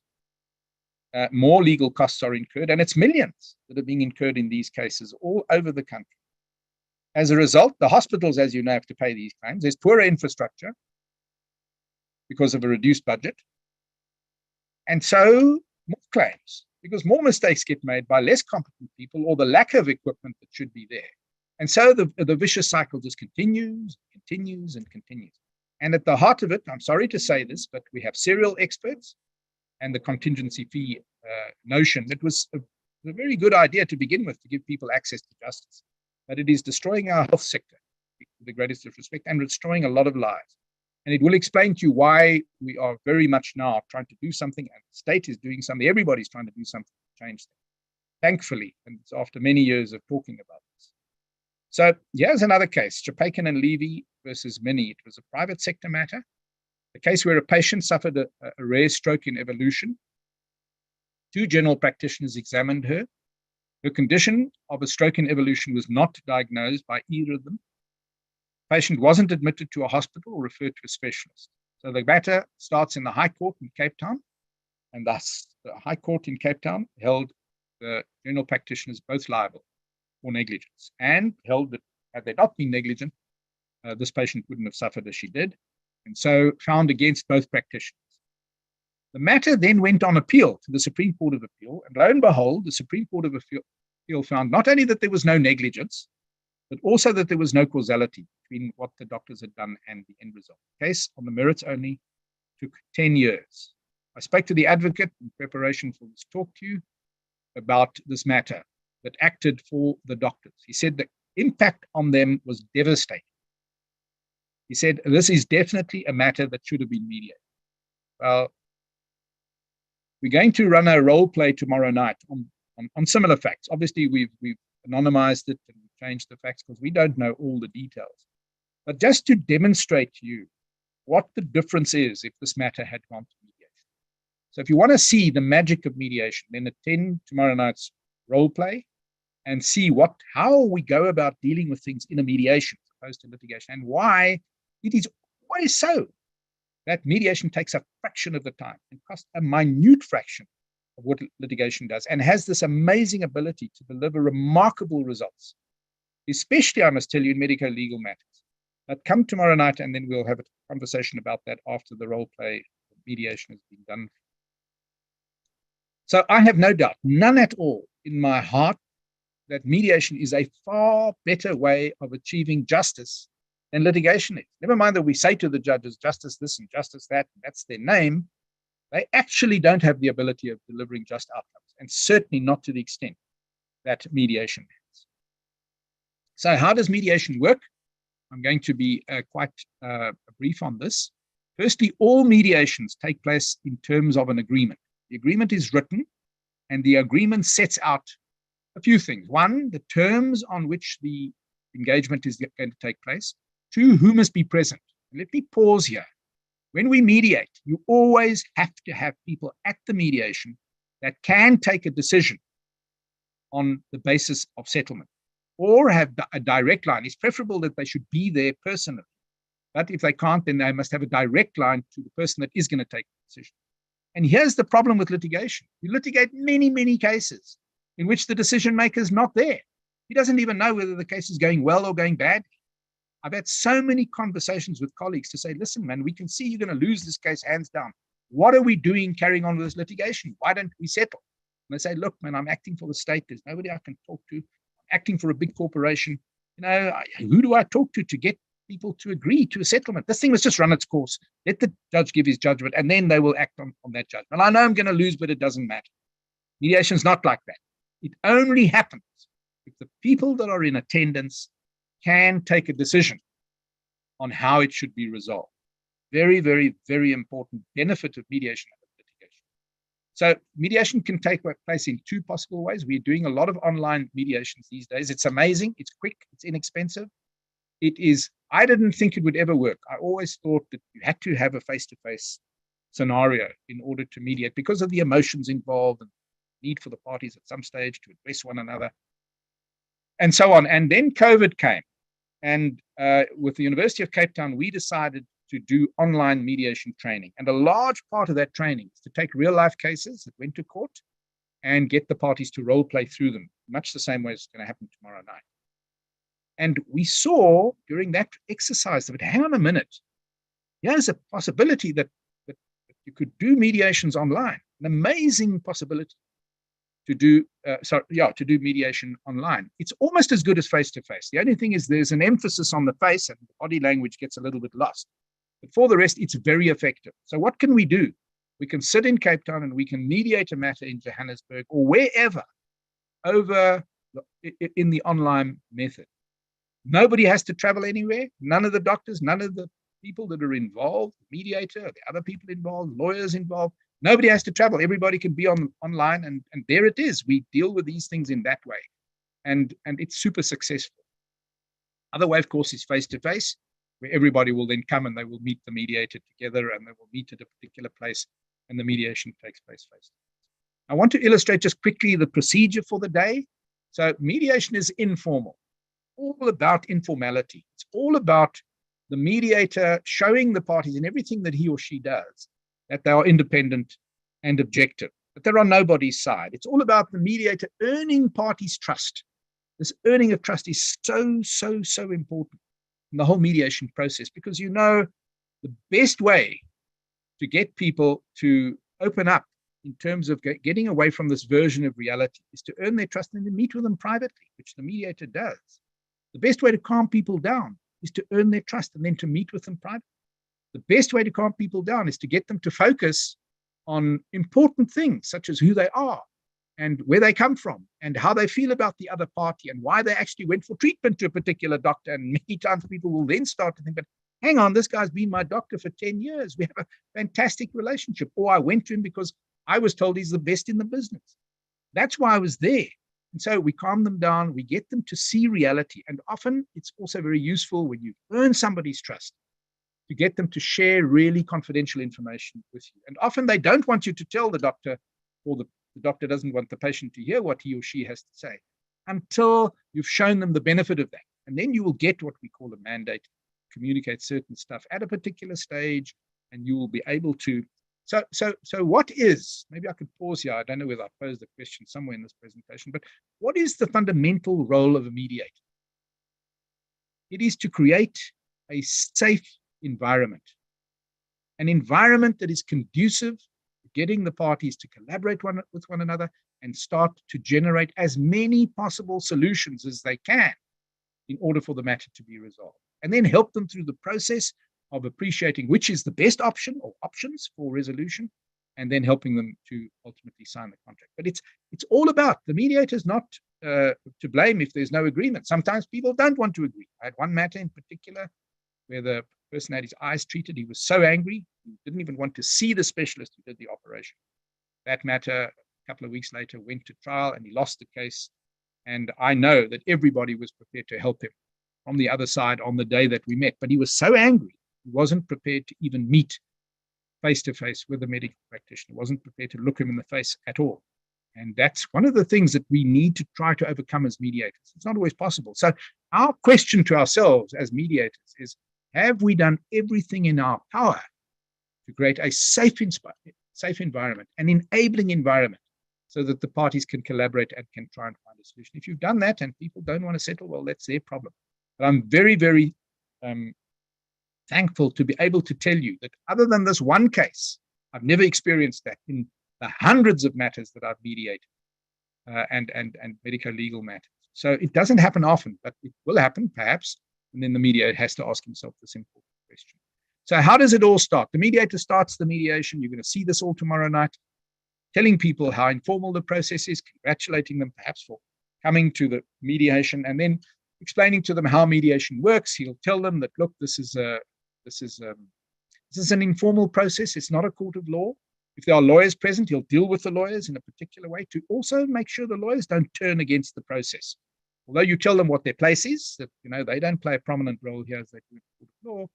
more legal costs are incurred, and it's millions that are being incurred in these cases all over the country. As a result, the hospitals, as you know, have to pay these claims. There's poorer infrastructure because of a reduced budget. And so more claims, because more mistakes get made by less competent people or the lack of equipment that should be there. And so the vicious cycle just continues, continues, and continues. And at the heart of it, I'm sorry to say this, but we have serial experts and the contingency fee notion. That was a very good idea to begin with, to give people access to justice. But it is destroying our health sector, with the greatest disrespect, and destroying a lot of lives. And it will explain to you why we are very much now trying to do something, and the state is doing something, everybody's trying to do something to change things. Thankfully, and it's after many years of talking about this. So here's another case, Chapakin and Levy versus Minnie. It was a private sector matter, a case where a patient suffered a rare stroke in evolution. 2 general practitioners examined her. Her condition of a stroke in evolution was not diagnosed by either of them. The patient wasn't admitted to a hospital or referred to a specialist. So the matter starts in the High Court in Cape Town, and thus the High Court in Cape Town held the general practitioners both liable for negligence, and held that had they not been negligent, this patient wouldn't have suffered as she did, and so found against both practitioners. The matter then went on appeal to the Supreme Court of Appeal, and lo and behold, the Supreme Court of Appeal found not only that there was no negligence, but also that there was no causality between what the doctors had done and the end result. The case on the merits only took 10 years. I spoke to the advocate in preparation for this talk to you about this matter that acted for the doctors. He said the impact on them was devastating. He said, this is definitely a matter that should have been mediated. Well, we're going to run a role play tomorrow night on similar facts. Obviously, we've anonymized it and changed the facts because we don't know all the details. But just to demonstrate to you what the difference is if this matter had gone to mediation. So if you want to see the magic of mediation, then attend tomorrow night's role play and see how we go about dealing with things in a mediation as opposed to litigation, and why it is always so that mediation takes a fraction of the time and costs a minute fraction of what litigation does, and has this amazing ability to deliver remarkable results, especially, I must tell you, in medico-legal matters. But come tomorrow night, and then we'll have a conversation about that after the role play mediation has been done. So I have no doubt, none at all in my heart, that mediation is a far better way of achieving justice than litigation is. Never mind that we say to the judges, justice this and justice that, and that's their name. They actually don't have the ability of delivering just outcomes, and certainly not to the extent that mediation has. So how does mediation work? I'm going to be quite brief on this. Firstly, all mediations take place in terms of an agreement. The agreement is written, and the agreement sets out a few things. 1, the terms on which the engagement is going to take place. 2, who must be present. And let me pause here. When we mediate, you always have to have people at the mediation that can take a decision on the basis of settlement, or have a direct line. It's preferable that they should be there personally. But if they can't, then they must have a direct line to the person that is going to take the decision. And here's the problem with litigation. You litigate many, many cases in which the decision maker is not there. He doesn't even know whether the case is going well or going bad. I've had so many conversations with colleagues to say, listen, man, we can see you're going to lose this case hands down. What are we doing carrying on with this litigation? Why don't we settle? And they say, look, man, I'm acting for the state. There's nobody I can talk to. I'm acting for a big corporation. Who do I talk to get people to agree to a settlement? This thing must just run its course. Let the judge give his judgment, and then they will act on that judgment. I know I'm going to lose, but it doesn't matter. Mediation is not like that. It only happens if the people that are in attendance can take a decision on how it should be resolved. Very, very, very important benefit of mediation and litigation. So mediation can take place in two possible ways. We're doing a lot of online mediations these days. It's amazing. It's quick. It's inexpensive. I didn't think it would ever work. I always thought that you had to have a face-to-face scenario in order to mediate because of the emotions involved and need for the parties at some stage to address one another and so on. And then COVID came. And with the University of Cape Town, we decided to do online mediation training. And a large part of that training is to take real life cases that went to court and get the parties to role play through them, much the same way it's going to happen tomorrow night. And we saw during that exercise that, hang on a minute, here's a possibility that you could do mediations online, an amazing possibility to do mediation online. It's almost as good as face-to-face. The only thing is there's an emphasis on the face and the body language gets a little bit lost. But for the rest, it's very effective. So what can we do? We can sit in Cape Town and we can mediate a matter in Johannesburg or wherever in the online method. Nobody has to travel anywhere. None of the doctors, none of the people that are involved, the mediator, the other people involved, lawyers involved. Nobody has to travel. Everybody can be online, and there it is. We deal with these things in that way, and it's super successful. Other way, of course, is face-to-face, where everybody will then come and they will meet the mediator together, and they will meet at a particular place, and the mediation takes place face-to-face. I want to illustrate just quickly the procedure for the day. So mediation is informal, all about informality. It's all about the mediator showing the parties in everything that he or she does that they are independent and objective, that they're on nobody's side. It's all about the mediator earning parties' trust. This earning of trust is so, so, so important in the whole mediation process, because the best way to get people to open up in terms of getting away from this version of reality is to earn their trust and then meet with them privately, which the mediator does. The best way to calm people down is to earn their trust and then to meet with them privately. The best way to calm people down is to get them to focus on important things, such as who they are and where they come from and how they feel about the other party and why they actually went for treatment to a particular doctor. And many times people will then start to think, but hang on, this guy's been my doctor for 10 years. We have a fantastic relationship. Or I went to him because I was told he's the best in the business. That's why I was there. And so we calm them down, we get them to see reality. And often it's also very useful when you earn somebody's trust to get them to share really confidential information with you. And often they don't want you to tell the doctor, or the doctor doesn't want the patient to hear what he or she has to say until you've shown them the benefit of that. And then you will get what we call a mandate, communicate certain stuff at a particular stage, and you will be able to. So what is, maybe I could pause here, I don't know whether I posed the question somewhere in this presentation, but what is the fundamental role of a mediator? It is to create a safe environment, an environment that is conducive to getting the parties to collaborate with one another and start to generate as many possible solutions as they can in order for the matter to be resolved, and then help them through the process of appreciating which is the best option or options for resolution, and then helping them to ultimately sign the contract. But it's all about, the mediator is not to blame if there's no agreement. Sometimes people don't want to agree. I had one matter in particular where the person had his eyes treated. He was so angry, he didn't even want to see the specialist who did the operation. That matter, a couple of weeks later, went to trial and he lost the case. And I know that everybody was prepared to help him from the other side on the day that we met. But he was so angry, he wasn't prepared to even meet face-to-face with a medical practitioner, wasn't prepared to look him in the face at all. And that's one of the things that we need to try to overcome as mediators. It's not always possible. So our question to ourselves as mediators is, have we done everything in our power to create a safe environment, an enabling environment, so that the parties can collaborate and can try and find a solution? If you've done that and people don't want to settle, well, that's their problem. But I'm very, very thankful to be able to tell you that other than this one case, I've never experienced that in the hundreds of matters that I've mediated. and medico-legal matters. So it doesn't happen often, but it will happen perhaps, and then the mediator has to ask himself this important question. So how does it all start? The mediator starts the mediation. You're going to see this all tomorrow night, telling people how informal the process is, congratulating them perhaps for coming to the mediation, and then explaining to them how mediation works. He'll tell them that, look, this is an informal process. It's not a court of law. If there are lawyers present, he'll deal with the lawyers in a particular way to also make sure the lawyers don't turn against the process. Although you tell them what their place is, that they don't play a prominent role here as they do in the court of law,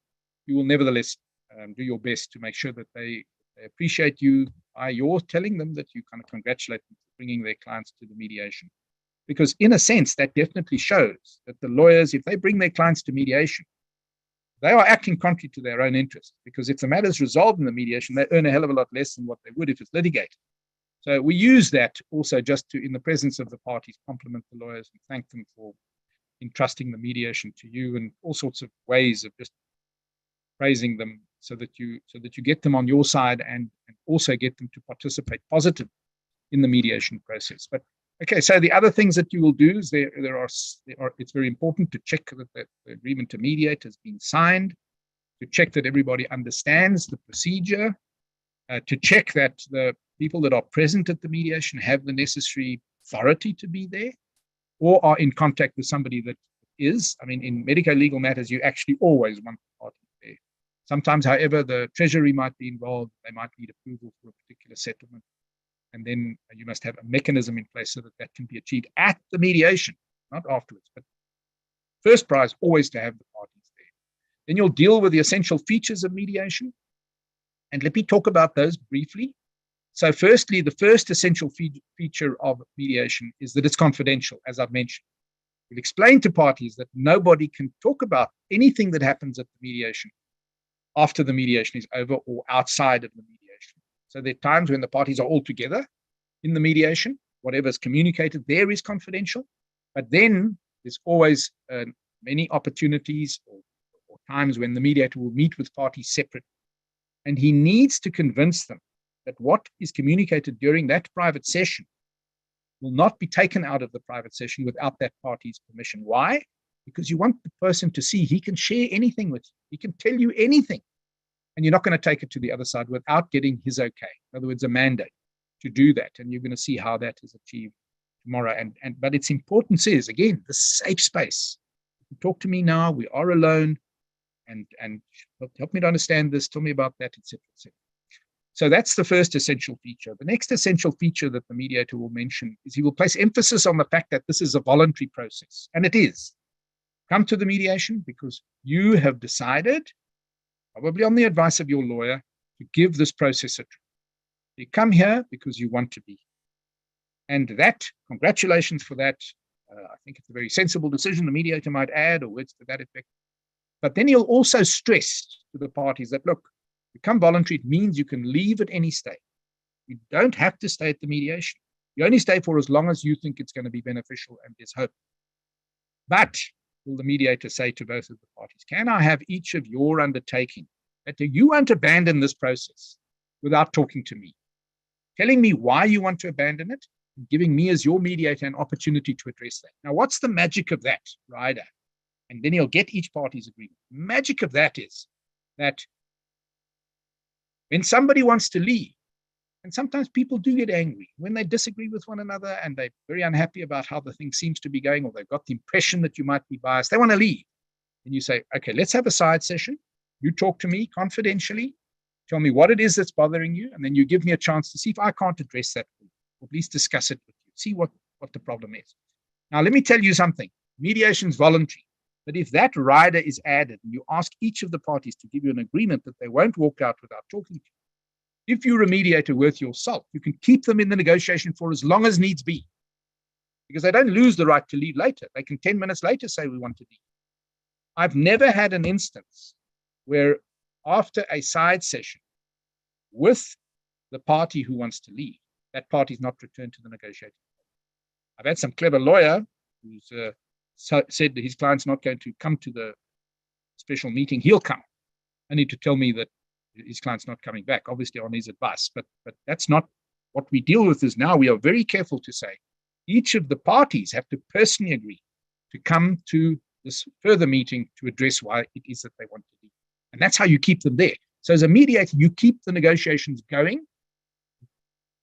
you will nevertheless do your best to make sure that they appreciate you by your telling them that you kind of congratulate them for bringing their clients to the mediation. Because in a sense, that definitely shows that the lawyers, if they bring their clients to mediation, they are acting contrary to their own interest, because if the matter is resolved in the mediation, they earn a hell of a lot less than what they would if it's litigated. So we use that also just to, in the presence of the parties, compliment the lawyers and thank them for entrusting the mediation to you, and all sorts of ways of just praising them so that you get them on your side and also get them to participate positively in the mediation process. But okay, so the other things that you will do is it's very important to check that the agreement to mediate has been signed, to check that everybody understands the procedure, to check that the people that are present at the mediation have the necessary authority to be there or are in contact with somebody that is. I mean, in medico-legal matters, you actually always want the party there. Sometimes, however, the Treasury might be involved. They might need approval for a particular settlement. And then you must have a mechanism in place so that that can be achieved at the mediation, not afterwards. But first prize, always to have the parties there. Then you'll deal with the essential features of mediation. And let me talk about those briefly. So firstly, the first essential feature of mediation is that it's confidential, as I've mentioned. We'll explain to parties that nobody can talk about anything that happens at the mediation after the mediation is over or outside of the mediation. So there are times when the parties are all together in the mediation. Whatever's communicated there is confidential. But then there's always many opportunities or times when the mediator will meet with parties separately. And he needs to convince them that what is communicated during that private session will not be taken out of the private session without that party's permission. Why? Because you want the person to see he can share anything with you. He can tell you anything. And you're not going to take it to the other side without getting his okay. In other words, a mandate to do that. And you're going to see how that is achieved tomorrow. But its importance is, again, the safe space. You talk to me now, we are alone, and help me to understand this, tell me about that, etc., etc. So that's the first essential feature. The next essential feature that the mediator will mention is he will place emphasis on the fact that this is a voluntary process. And it is. Come to the mediation because you have decided, probably on the advice of your lawyer, to give this process a try. You come here because you want to be. And that, congratulations for that. I think it's a very sensible decision, the mediator might add, or words to that effect. But then he'll also stress to the parties that, look, become voluntary, it means you can leave at any stage. You don't have to stay at the mediation. You only stay for as long as you think it's going to be beneficial and there's hope. But will the mediator say to both of the parties, can I have each of your undertaking that you won't abandon this process without talking to me, telling me why you want to abandon it, and giving me as your mediator an opportunity to address that. Now, what's the magic of that, Ryder? And then he'll get each party's agreement. The magic of that is that when somebody wants to leave, and sometimes people do get angry when they disagree with one another and they're very unhappy about how the thing seems to be going, or they've got the impression that you might be biased, they want to leave. And you say, okay, let's have a side session. You talk to me confidentially, tell me what it is that's bothering you, and then you give me a chance to see if I can't address that for you, or at least discuss it with you, see what the problem is. Now, let me tell you something. Mediation is voluntary. But if that rider is added and you ask each of the parties to give you an agreement that they won't walk out without talking to you, if you're a mediator worth your salt, you can keep them in the negotiation for as long as needs be, because they don't lose the right to leave later. They can 10 minutes later say we want to leave. I've never had an instance where after a side session with the party who wants to leave, that party's not returned to the negotiating table. I've had some clever lawyer who's said that his client's not going to come to the special meeting. He'll come, only to tell me that his client's not coming back, obviously on his advice. But that's not what we deal with. Is now we are very careful to say, each of the parties have to personally agree to come to this further meeting to address why it is that they want to leave. And that's how you keep them there. So as a mediator, you keep the negotiations going,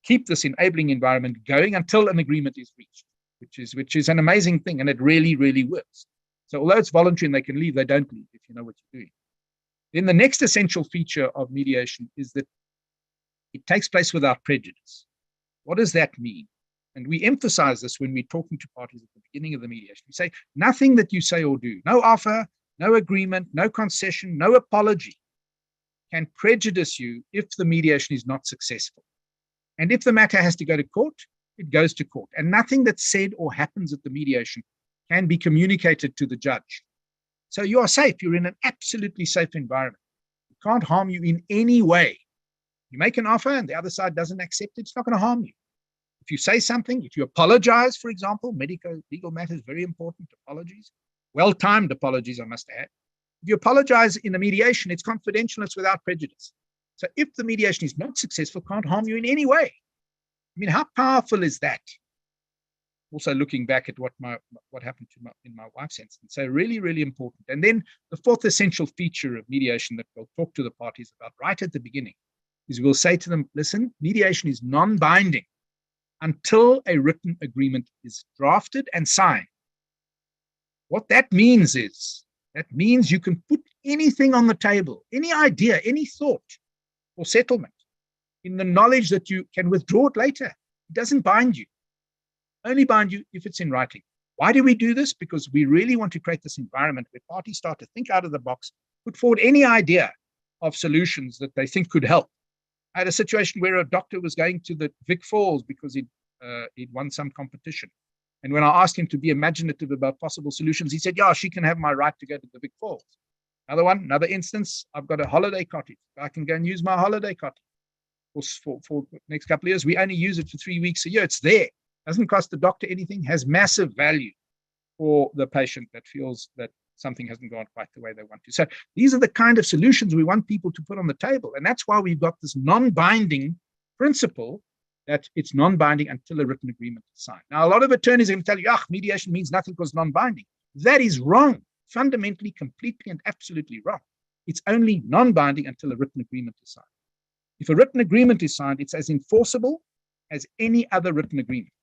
keep this enabling environment going until an agreement is reached, which is an amazing thing, and it really, really works. So although it's voluntary and they can leave, they don't leave if you know what you're doing. Then the next essential feature of mediation is that it takes place without prejudice. What does that mean? And we emphasize this when we're talking to parties at the beginning of the mediation. We say, nothing that you say or do, no offer, no agreement, no concession, no apology can prejudice you if the mediation is not successful. And if the matter has to go to court, it goes to court. And nothing that's said or happens at the mediation can be communicated to the judge. So you are safe. You're in an absolutely safe environment. It can't harm you in any way. You make an offer and the other side doesn't accept it, it's not going to harm you. If you say something, if you apologize, for example, legal matters, very important, apologies, well-timed apologies, I must add. If you apologize in a mediation, it's confidential, it's without prejudice. So if the mediation is not successful, it can't harm you in any way. I mean, how powerful is that? Also looking back at what happened in my wife's instance. So really, really important. And then the fourth essential feature of mediation that we'll talk to the parties about right at the beginning is we'll say to them, listen, mediation is non-binding until a written agreement is drafted and signed. What that means is, that means you can put anything on the table, any idea, any thought or settlement, in the knowledge that you can withdraw it later. It doesn't bind you. Only bind you if it's in writing. Why do we do this? Because we really want to create this environment where parties start to think out of the box, put forward any idea of solutions that they think could help. I had a situation where a doctor was going to the Vic Falls because he'd won some competition. And when I asked him to be imaginative about possible solutions, he said, yeah, she can have my right to go to the Vic Falls. Another instance, I've got a holiday cottage. I can go and use my holiday cottage for the next couple of years. We only use it for 3 weeks a year. It's there. Doesn't cost the doctor anything, has massive value for the patient that feels that something hasn't gone quite the way they want to. So these are the kind of solutions we want people to put on the table. And that's why we've got this non-binding principle that it's non-binding until a written agreement is signed. Now, a lot of attorneys are going to tell you, mediation means nothing because non-binding. That is wrong, fundamentally, completely and absolutely wrong. It's only non-binding until a written agreement is signed. If a written agreement is signed, it's as enforceable as any other written agreement.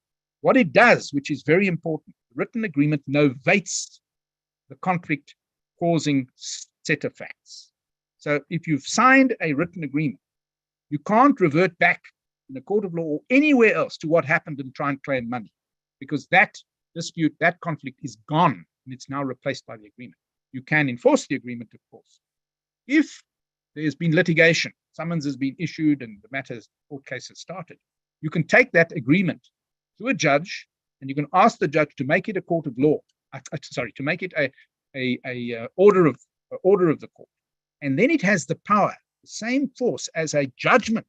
What it does, which is very important, the written agreement novates the conflict-causing set of facts. So if you've signed a written agreement, you can't revert back in the court of law or anywhere else to what happened and try and claim money, because that dispute, that conflict is gone, and it's now replaced by the agreement. You can enforce the agreement, of course. If there's been litigation, summons has been issued, and the court case has started, you can take that agreement to a judge, and you can ask the judge to make it a court of law. To make it a order of the court, and then it has the power, the same force as a judgment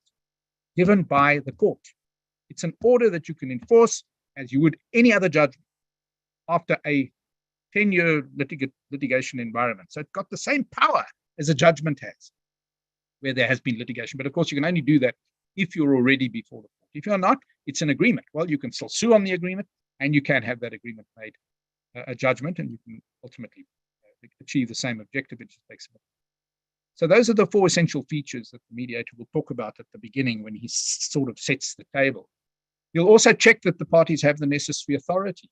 given by the court. It's an order that you can enforce as you would any other judgment after a 10-year litigation environment. So it's got the same power as a judgment has, where there has been litigation. But of course, you can only do that if you're already before the court. If you're not, it's an agreement. Well, you can still sue on the agreement, and you can have that agreement made a judgment, and you can ultimately achieve the same objective. It just takes a minute. So those are the four essential features that the mediator will talk about at the beginning when he sort of sets the table. You'll also check that the parties have the necessary authority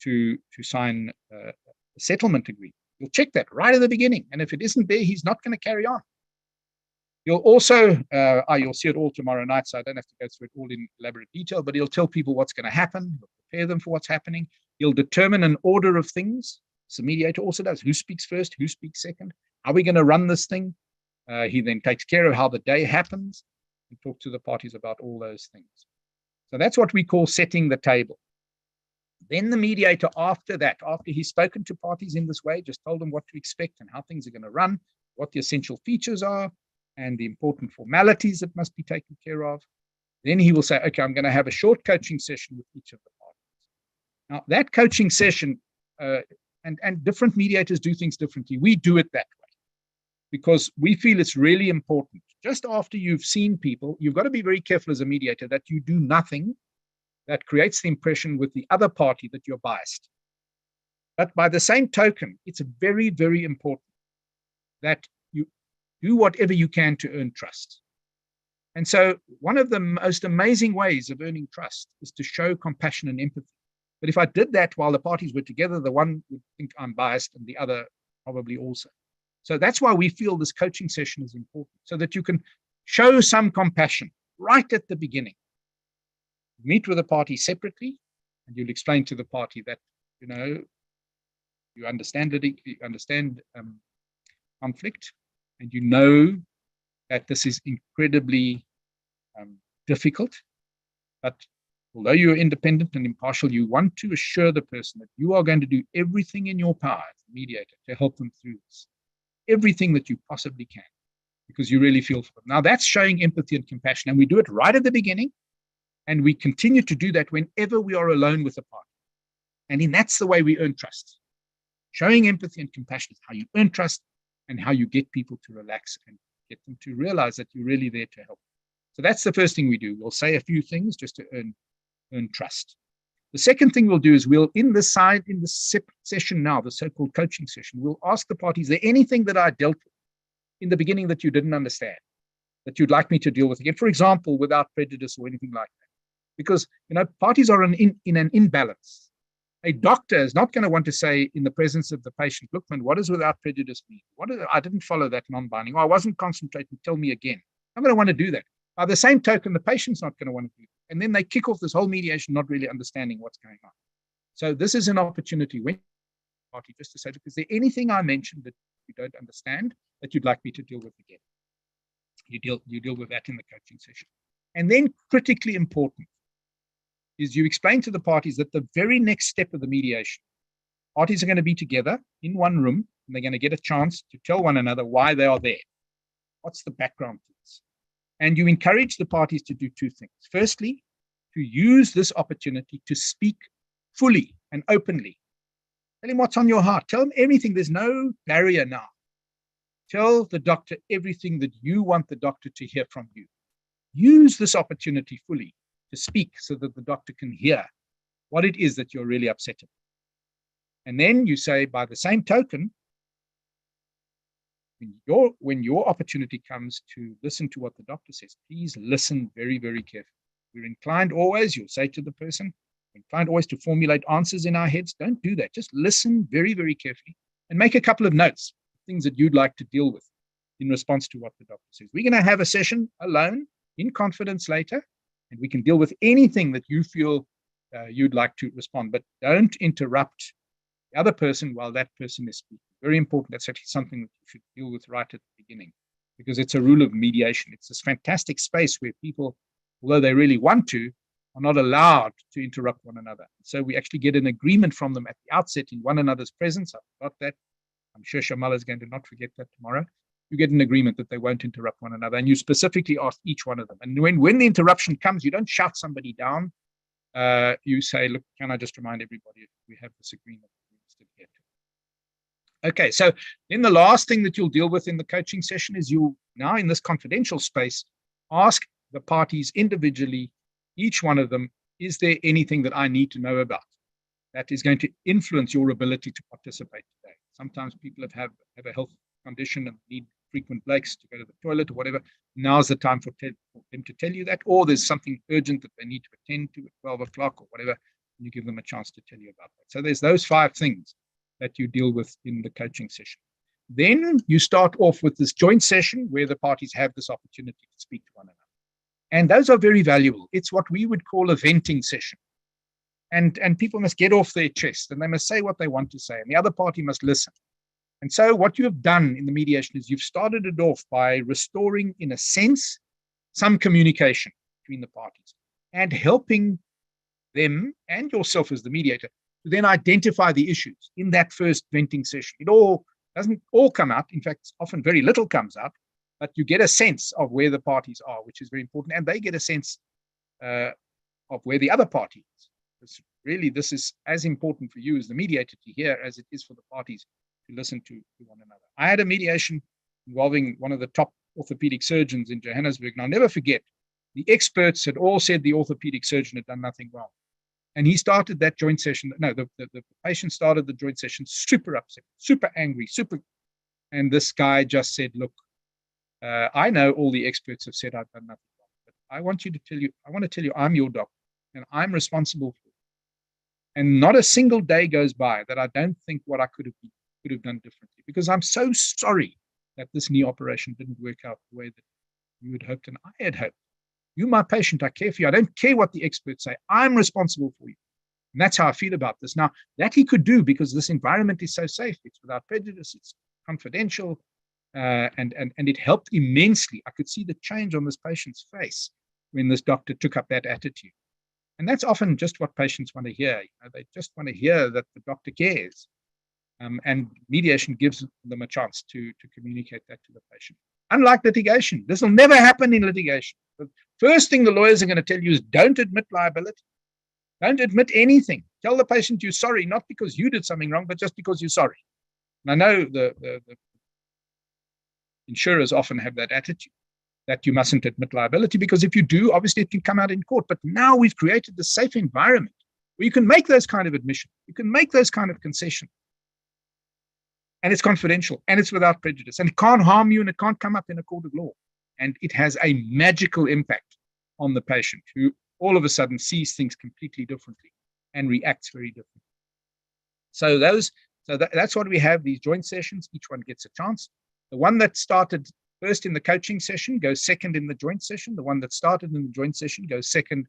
to sign a settlement agreement. You'll check that right at the beginning, and if it isn't there, he's not going to carry on. You'll also, you'll see it all tomorrow night, so I don't have to go through it all in elaborate detail, but he'll tell people what's going to happen, he'll prepare them for what's happening. He'll determine an order of things. So the mediator also does. Who speaks first? Who speaks second? How are we going to run this thing? He then takes care of how the day happens and talk to the parties about all those things. So that's what we call setting the table. Then the mediator, after that, after he's spoken to parties in this way, just told them what to expect and how things are going to run, what the essential features are, and the important formalities that must be taken care of. Then he will say, okay, I'm going to have a short coaching session with each of the parties. Now, that coaching session, and different mediators do things differently. We do it that way because we feel it's really important. Just after you've seen people, you've got to be very careful as a mediator that you do nothing that creates the impression with the other party that you're biased. But by the same token, it's very, very important that you do whatever you can to earn trust. And so one of the most amazing ways of earning trust is to show compassion and empathy. But if I did that while the parties were together, the one would think I'm biased and the other probably also. So that's why we feel this coaching session is important, so that you can show some compassion right at the beginning. Meet with the party separately, and you'll explain to the party that, you understand conflict, and you know that this is incredibly difficult. But although you're independent and impartial, you want to assure the person that you are going to do everything in your power as the mediator to help them through this. Everything that you possibly can, because you really feel for them. Now that's showing empathy and compassion, and we do it right at the beginning, and we continue to do that whenever we are alone with the party. And that's the way we earn trust. Showing empathy and compassion is how you earn trust and how you get people to relax and get them to realize that you're really there to help. So that's the first thing we do. We'll say a few things just to earn trust. The second thing we'll do is in the session now, the so-called coaching session, we'll ask the parties, is there anything that I dealt with in the beginning that you didn't understand, that you'd like me to deal with again? For example, without prejudice or anything like that. Because, parties are in an imbalance. A doctor is not going to want to say in the presence of the patient, look, man, what does without prejudice mean? I didn't follow that non-binding. I wasn't concentrating. Tell me again. I'm going to want to do that. By the same token, the patient's not going to want to do it. And then they kick off this whole mediation, not really understanding what's going on. So this is an opportunity when party just to say, look, is there anything I mentioned that you don't understand that you'd like me to deal with again? You deal with that in the coaching session. And then critically important is you explain to the parties that the very next step of the mediation, parties are going to be together in one room, and they're going to get a chance to tell one another why they are there. What's the background to this? And you encourage the parties to do two things. Firstly, to use this opportunity to speak fully and openly. Tell him what's on your heart. Tell him everything. There's no barrier now. Tell the doctor everything that you want the doctor to hear from you. Use this opportunity fully to speak so that the doctor can hear what it is that you're really upset about. And then you say, by the same token, when your opportunity comes to listen to what the doctor says, please listen very, very carefully. We're inclined always, you'll say to the person, we're inclined always to formulate answers in our heads. Don't do that. Just listen very, very carefully and make a couple of notes, things that you'd like to deal with in response to what the doctor says. We're going to have a session alone in confidence later, and we can deal with anything that you feel you'd like to respond, but don't interrupt the other person while that person is speaking. Very important. That's actually something that you should deal with right at the beginning, because it's a rule of mediation. It's this fantastic space where people, although they really want to, are not allowed to interrupt one another. So we actually get an agreement from them at the outset in one another's presence. I forgot that. I'm sure Shamala is going to not forget that tomorrow. You get an agreement that they won't interrupt one another, and you specifically ask each one of them. And when the interruption comes, you don't shout somebody down. You say, look, can I just remind everybody we have this agreement we still here to. Okay, so then the last thing that you'll deal with in the coaching session is you now in this confidential space, ask the parties individually, each one of them, is there anything that I need to know about that is going to influence your ability to participate today? Sometimes people have a health condition and need frequent breaks to go to the toilet or whatever. Now's the time for them to tell you that, or there's something urgent that they need to attend to at 12 o'clock or whatever, and you give them a chance to tell you about that. So there's those 5 things that you deal with in the coaching session. Then you start off with this joint session where the parties have this opportunity to speak to one another. And those are very valuable. It's what we would call a venting session. And people must get off their chest and they must say what they want to say, and the other party must listen. And so what you have done in the mediation is you've started it off by restoring, in a sense, some communication between the parties and helping them and yourself as the mediator to then identify the issues in that first venting session. It all doesn't all come out. In fact, often very little comes out, but you get a sense of where the parties are, which is very important. And they get a sense of where the other party is. Because really, this is as important for you as the mediator to hear as it is for the parties to listen to one another. I had a mediation involving one of the top orthopedic surgeons in Johannesburg, and I'll never forget The experts had all said the orthopedic surgeon had done nothing wrong. And he started that joint session. No, the patient started the joint session super upset, super angry, and this guy just said, look, I know all the experts have said I've done nothing wrong, but I want to tell you I'm your doctor and I'm responsible for it. And not a single day goes by that I don't think what I could have done differently, because I'm so sorry that this knee operation didn't work out the way that you had hoped and I had hoped. You're my patient, I care for you. I don't care what the experts say. I'm responsible for you. And that's how I feel about this. Now, that he could do because this environment is so safe. It's without prejudice. It's confidential. And it helped immensely. I could see the change on this patient's face when this doctor took up that attitude. And that's often just what patients want to hear. They just want to hear that the doctor cares. And mediation gives them a chance to communicate that to the patient. Unlike litigation, this will never happen in litigation. The first thing the lawyers are going to tell you is don't admit liability. Don't admit anything. Tell the patient you're sorry, not because you did something wrong, but just because you're sorry. And I know the insurers often have that attitude that you mustn't admit liability, because if you do, obviously it can come out in court. But now we've created a safe environment where you can make those kind of admissions. You can make those kind of concessions. And it's confidential and it's without prejudice and it can't harm you and it can't come up in a court of law. And it has a magical impact on the patient who all of a sudden sees things completely differently and reacts very differently. So that's what we have, these joint sessions. Each one gets a chance. The one that started first in the coaching session goes second in the joint session. The one that started in the joint session goes second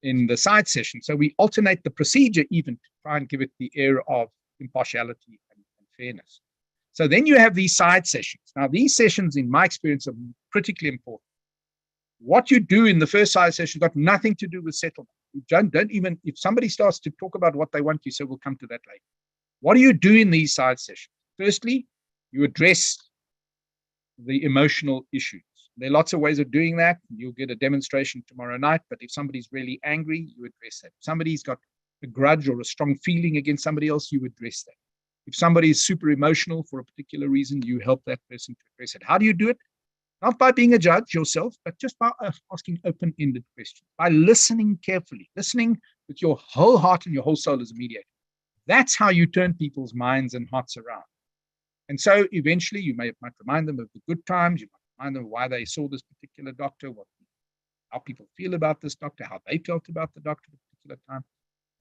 in the side session. So we alternate the procedure even to try and give it the air of impartiality and fairness. So then you have these side sessions. Now, these sessions, in my experience, are critically important. What you do in the first side session got nothing to do with settlement. You don't even, if somebody starts to talk about what they want, you say, we'll come to that later. What do you do in these side sessions? Firstly, you address the emotional issues. There are lots of ways of doing that. You'll get a demonstration tomorrow night, but if somebody's really angry, you address that. If somebody's got a grudge or a strong feeling against somebody else, you address that. If somebody is super emotional for a particular reason, you help that person to address it. How do you do it? Not by being a judge yourself, but just by asking open-ended questions, by listening carefully, listening with your whole heart and your whole soul as a mediator. That's how you turn people's minds and hearts around. And so eventually you might remind them of the good times, you might remind them why they saw this particular doctor, how people feel about this doctor, how they felt about the doctor at a particular time,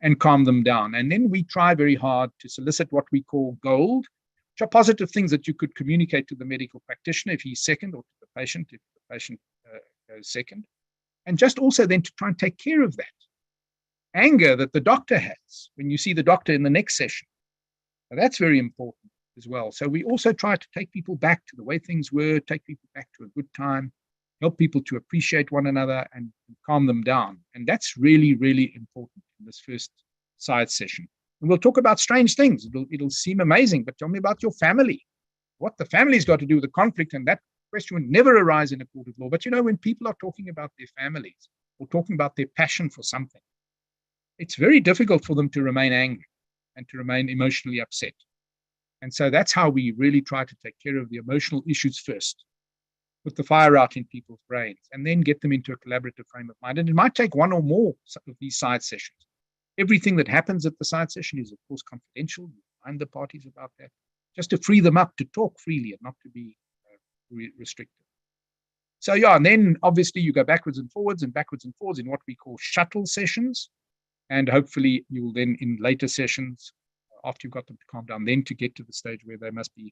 and calm them down. And then we try very hard to solicit what we call gold, which are positive things that you could communicate to the medical practitioner if he's second, or to the patient if the patient goes second. And just also then to try and take care of that anger that the doctor has when you see the doctor in the next session. Now, that's very important as well. So we also try to take people back to the way things were, take people back to a good time, help people to appreciate one another and calm them down. And that's really, really important in this first side session. And we'll talk about strange things. It'll seem amazing, but tell me about your family. What the family's got to do with the conflict, and that question would never arise in a court of law. But when people are talking about their families or talking about their passion for something, it's very difficult for them to remain angry and to remain emotionally upset. And so that's how we really try to take care of the emotional issues first, put the fire out in people's brains, and then get them into a collaborative frame of mind. And it might take one or more of these side sessions. Everything that happens at the side session is, of course, confidential. You remind the parties about that, just to free them up to talk freely and not to be restricted. So, and then obviously you go backwards and forwards in what we call shuttle sessions. And hopefully you will then, in later sessions, after you've got them to calm down, then to get to the stage where they must be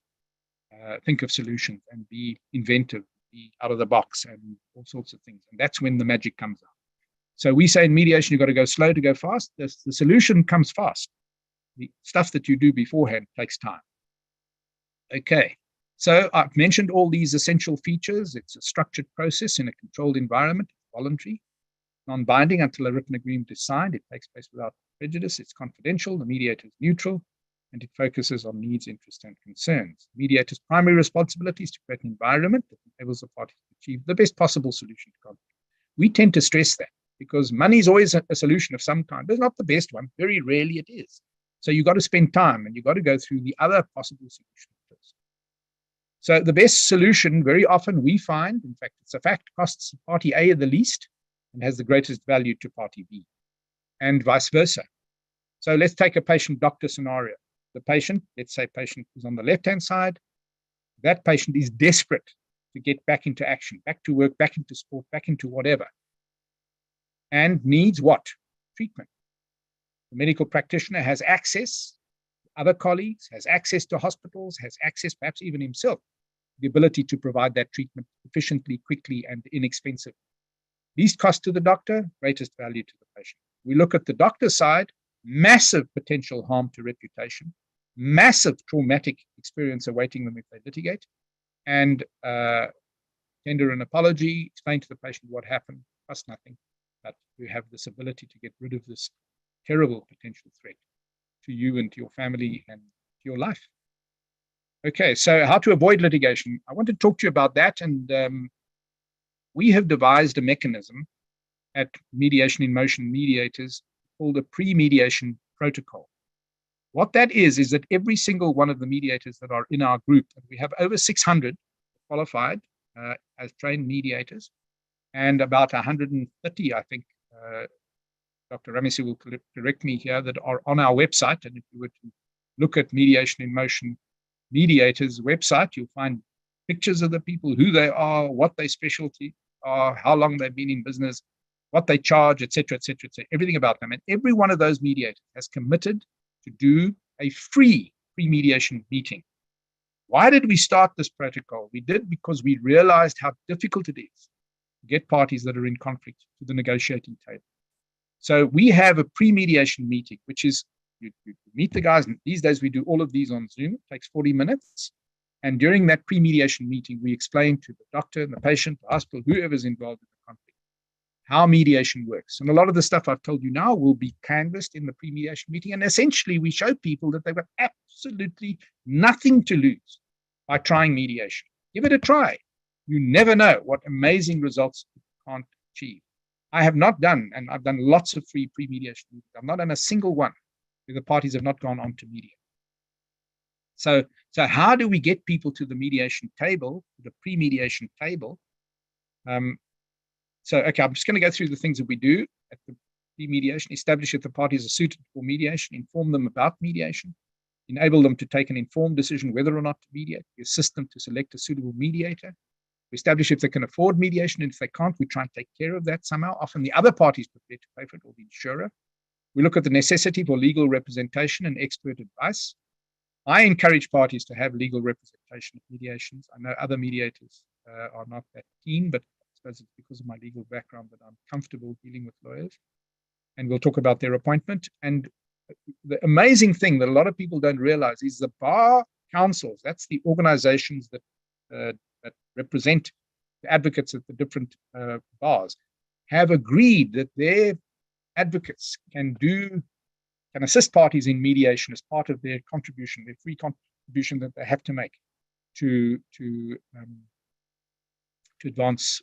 think of solutions and be inventive, be out of the box and all sorts of things. And that's when the magic comes out. So we say in mediation, you've got to go slow to go fast. The solution comes fast. The stuff that you do beforehand takes time. Okay, so I've mentioned all these essential features. It's a structured process in a controlled environment, voluntary, non-binding until a written agreement is signed. It takes place without prejudice. It's confidential. The mediator is neutral, and it focuses on needs, interests, and concerns. The mediator's primary responsibility is to create an environment that enables the parties to achieve the best possible solution to conflict. We tend to stress that because money is always a solution of some kind. It's not the best one. Very rarely it is. So you've got to spend time and you've got to go through the other possible solutions first. So the best solution, very often we find, in fact, it's a fact, costs party A the least and has the greatest value to party B, and vice versa. So let's take a patient-doctor scenario. The patient, let's say patient is on the left-hand side. That patient is desperate to get back into action, back to work, back into sport, back into whatever, and needs what? Treatment. The medical practitioner has access to other colleagues, has access to hospitals, has access, perhaps even himself, the ability to provide that treatment efficiently, quickly, and inexpensively. Least cost to the doctor, greatest value to the patient. We look at the doctor's side, massive potential harm to reputation, massive traumatic experience awaiting them if they litigate, and tender an apology, explain to the patient what happened, costs nothing, but we have this ability to get rid of this terrible potential threat to you and to your family and to your life. Okay, so how to avoid litigation. I want to talk to you about that, and we have devised a mechanism at Mediation in Motion Mediators called a pre-mediation protocol. What that is that every single one of the mediators that are in our group, and we have over 600 qualified as trained mediators, and about 130, I think, Dr. Ramesi will correct me here, that are on our website. And if you were to look at Mediation in Motion Mediators website, you'll find pictures of the people, who they are, what their specialty are, how long they've been in business, what they charge, etc., everything about them. And every one of those mediators has committed to do a free pre-mediation meeting. Why did we start this protocol? We did because we realized how difficult it is to get parties that are in conflict to the negotiating table. So we have a pre-mediation meeting, which is you meet the guys. And these days we do all of these on Zoom. It takes 40 minutes. And during that pre-mediation meeting, we explain to the doctor and the patient, the hospital, whoever's involved in the conflict, how mediation works. And a lot of the stuff I've told you now will be canvassed in the pre-mediation meeting. And essentially, we show people that they've got absolutely nothing to lose by trying mediation. Give it a try. You never know what amazing results you can't achieve. I have not done, and I've done lots of free pre-mediation meetings. I've not done a single one where the parties have not gone on to mediate. So how do we get people to the mediation table, the pre-mediation table? Okay, I'm just going to go through the things that we do at the pre-mediation. Establish if the parties are suited for mediation, inform them about mediation, enable them to take an informed decision whether or not to mediate, we assist them to select a suitable mediator, we establish if they can afford mediation, and if they can't, we try and take care of that somehow. Often the other party is prepared to pay for it, or the insurer. We look at the necessity for legal representation and expert advice. I encourage parties to have legal representation at mediations. I know other mediators are not that keen, but I suppose it's because of my legal background that I'm comfortable dealing with lawyers. And we'll talk about their appointment. And the amazing thing that a lot of people don't realize is the bar councils, that's the organizations that represent the advocates at the different bars, have agreed that their advocates can assist parties in mediation as part of their contribution, their free contribution that they have to make to advance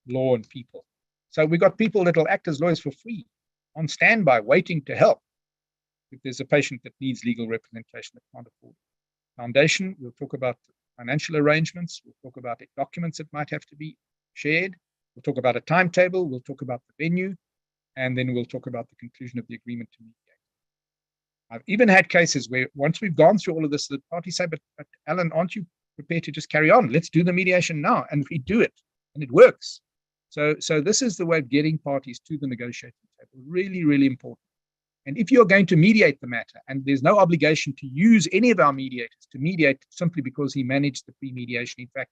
law and people. So we've got people that will act as lawyers for free, on standby, waiting to help if there's a patient that needs legal representation that can't afford it. Foundation, we'll talk about financial arrangements, we'll talk about documents that might have to be shared, we'll talk about a timetable, we'll talk about the venue, and then we'll talk about the conclusion of the agreement to mediate. I've even had cases where once we've gone through all of this, the parties say, but Alan, aren't you prepared to just carry on? Let's do the mediation now. And we do it, and it works. So this is the way of getting parties to the negotiating table. Really, really important. And if you're going to mediate the matter, and there's no obligation to use any of our mediators to mediate simply because he managed the pre-mediation, in fact,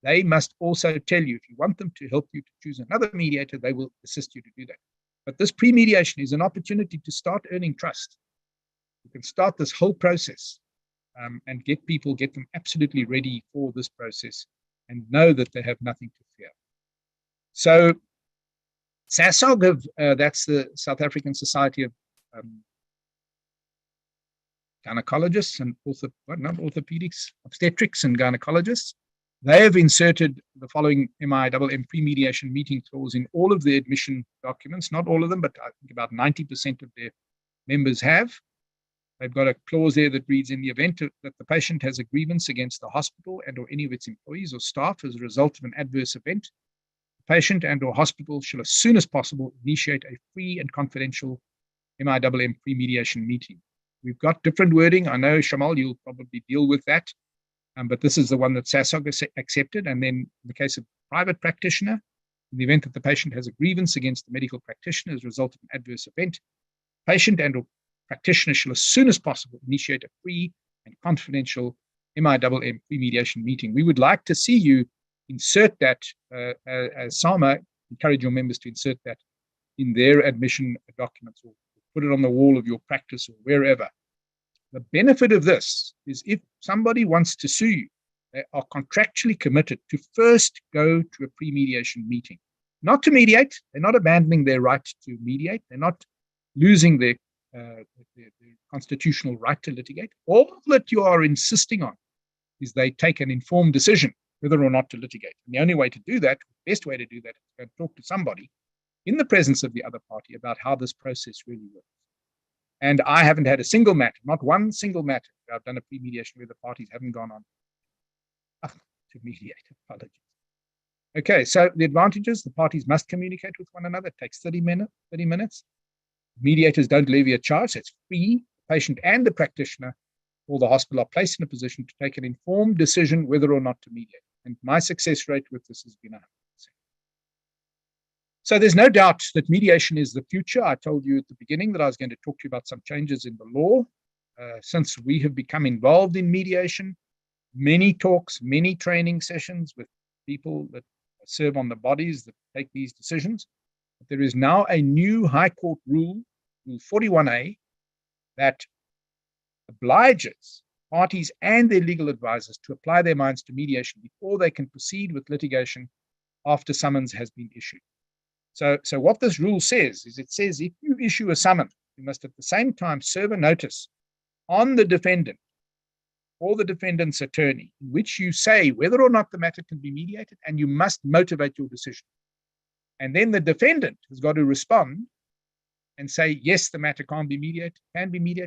they must also tell you, if you want them to help you to choose another mediator, they will assist you to do that. But this pre-mediation is an opportunity to start earning trust. You can start this whole process and get them absolutely ready for this process and know that they have nothing to fear. So SASOG, that's the South African Society of Gynecologists and orthopedics, obstetrics and gynecologists. They have inserted the following MIMM pre-mediation meeting clause in all of the admission documents, not all of them, but I think about 90% of their members have. They've got a clause there that reads, in the event that the patient has a grievance against the hospital and or any of its employees or staff as a result of an adverse event, the patient and or hospital shall as soon as possible initiate a free and confidential MIMM pre-mediation meeting. We've got different wording. I know, Shamal, you'll probably deal with that, but this is the one that SASOG accepted. And then in the case of private practitioner, in the event that the patient has a grievance against the medical practitioner as a result of an adverse event, patient and or practitioner shall as soon as possible initiate a free and confidential MIMM pre-mediation meeting. We would like to see you insert that, as SAMA, encourage your members to insert that in their admission documents or put it on the wall of your practice or wherever. The benefit of this is if somebody wants to sue you, they are contractually committed to first go to a pre-mediation meeting. Not to mediate, they're not abandoning their right to mediate, they're not losing their constitutional right to litigate. All that you are insisting on is they take an informed decision whether or not to litigate. And the only way to do that, the best way to do that, is to go and talk to somebody in the presence of the other party about how this process really works. And I haven't had a single matter, not one single matter, where I've done a pre-mediation where the parties haven't gone on to mediate. Apologies. Okay, so the advantages: the parties must communicate with one another. It takes 30 minutes. Mediators don't levy a charge, so it's free. The patient and the practitioner or the hospital are placed in a position to take an informed decision whether or not to mediate. And my success rate with this has been 100%. So there's no doubt that mediation is the future. I told you at the beginning that I was going to talk to you about some changes in the law. Since we have become involved in mediation, many talks, many training sessions with people that serve on the bodies that take these decisions. But there is now a new High Court rule, Rule 41A, that obliges parties and their legal advisors to apply their minds to mediation before they can proceed with litigation after summons has been issued. So what this rule says is, it says if you issue a summons, you must at the same time serve a notice on the defendant or the defendant's attorney, in which you say whether or not the matter can be mediated, and you must motivate your decision. And then the defendant has got to respond and say, yes, the matter can be mediated,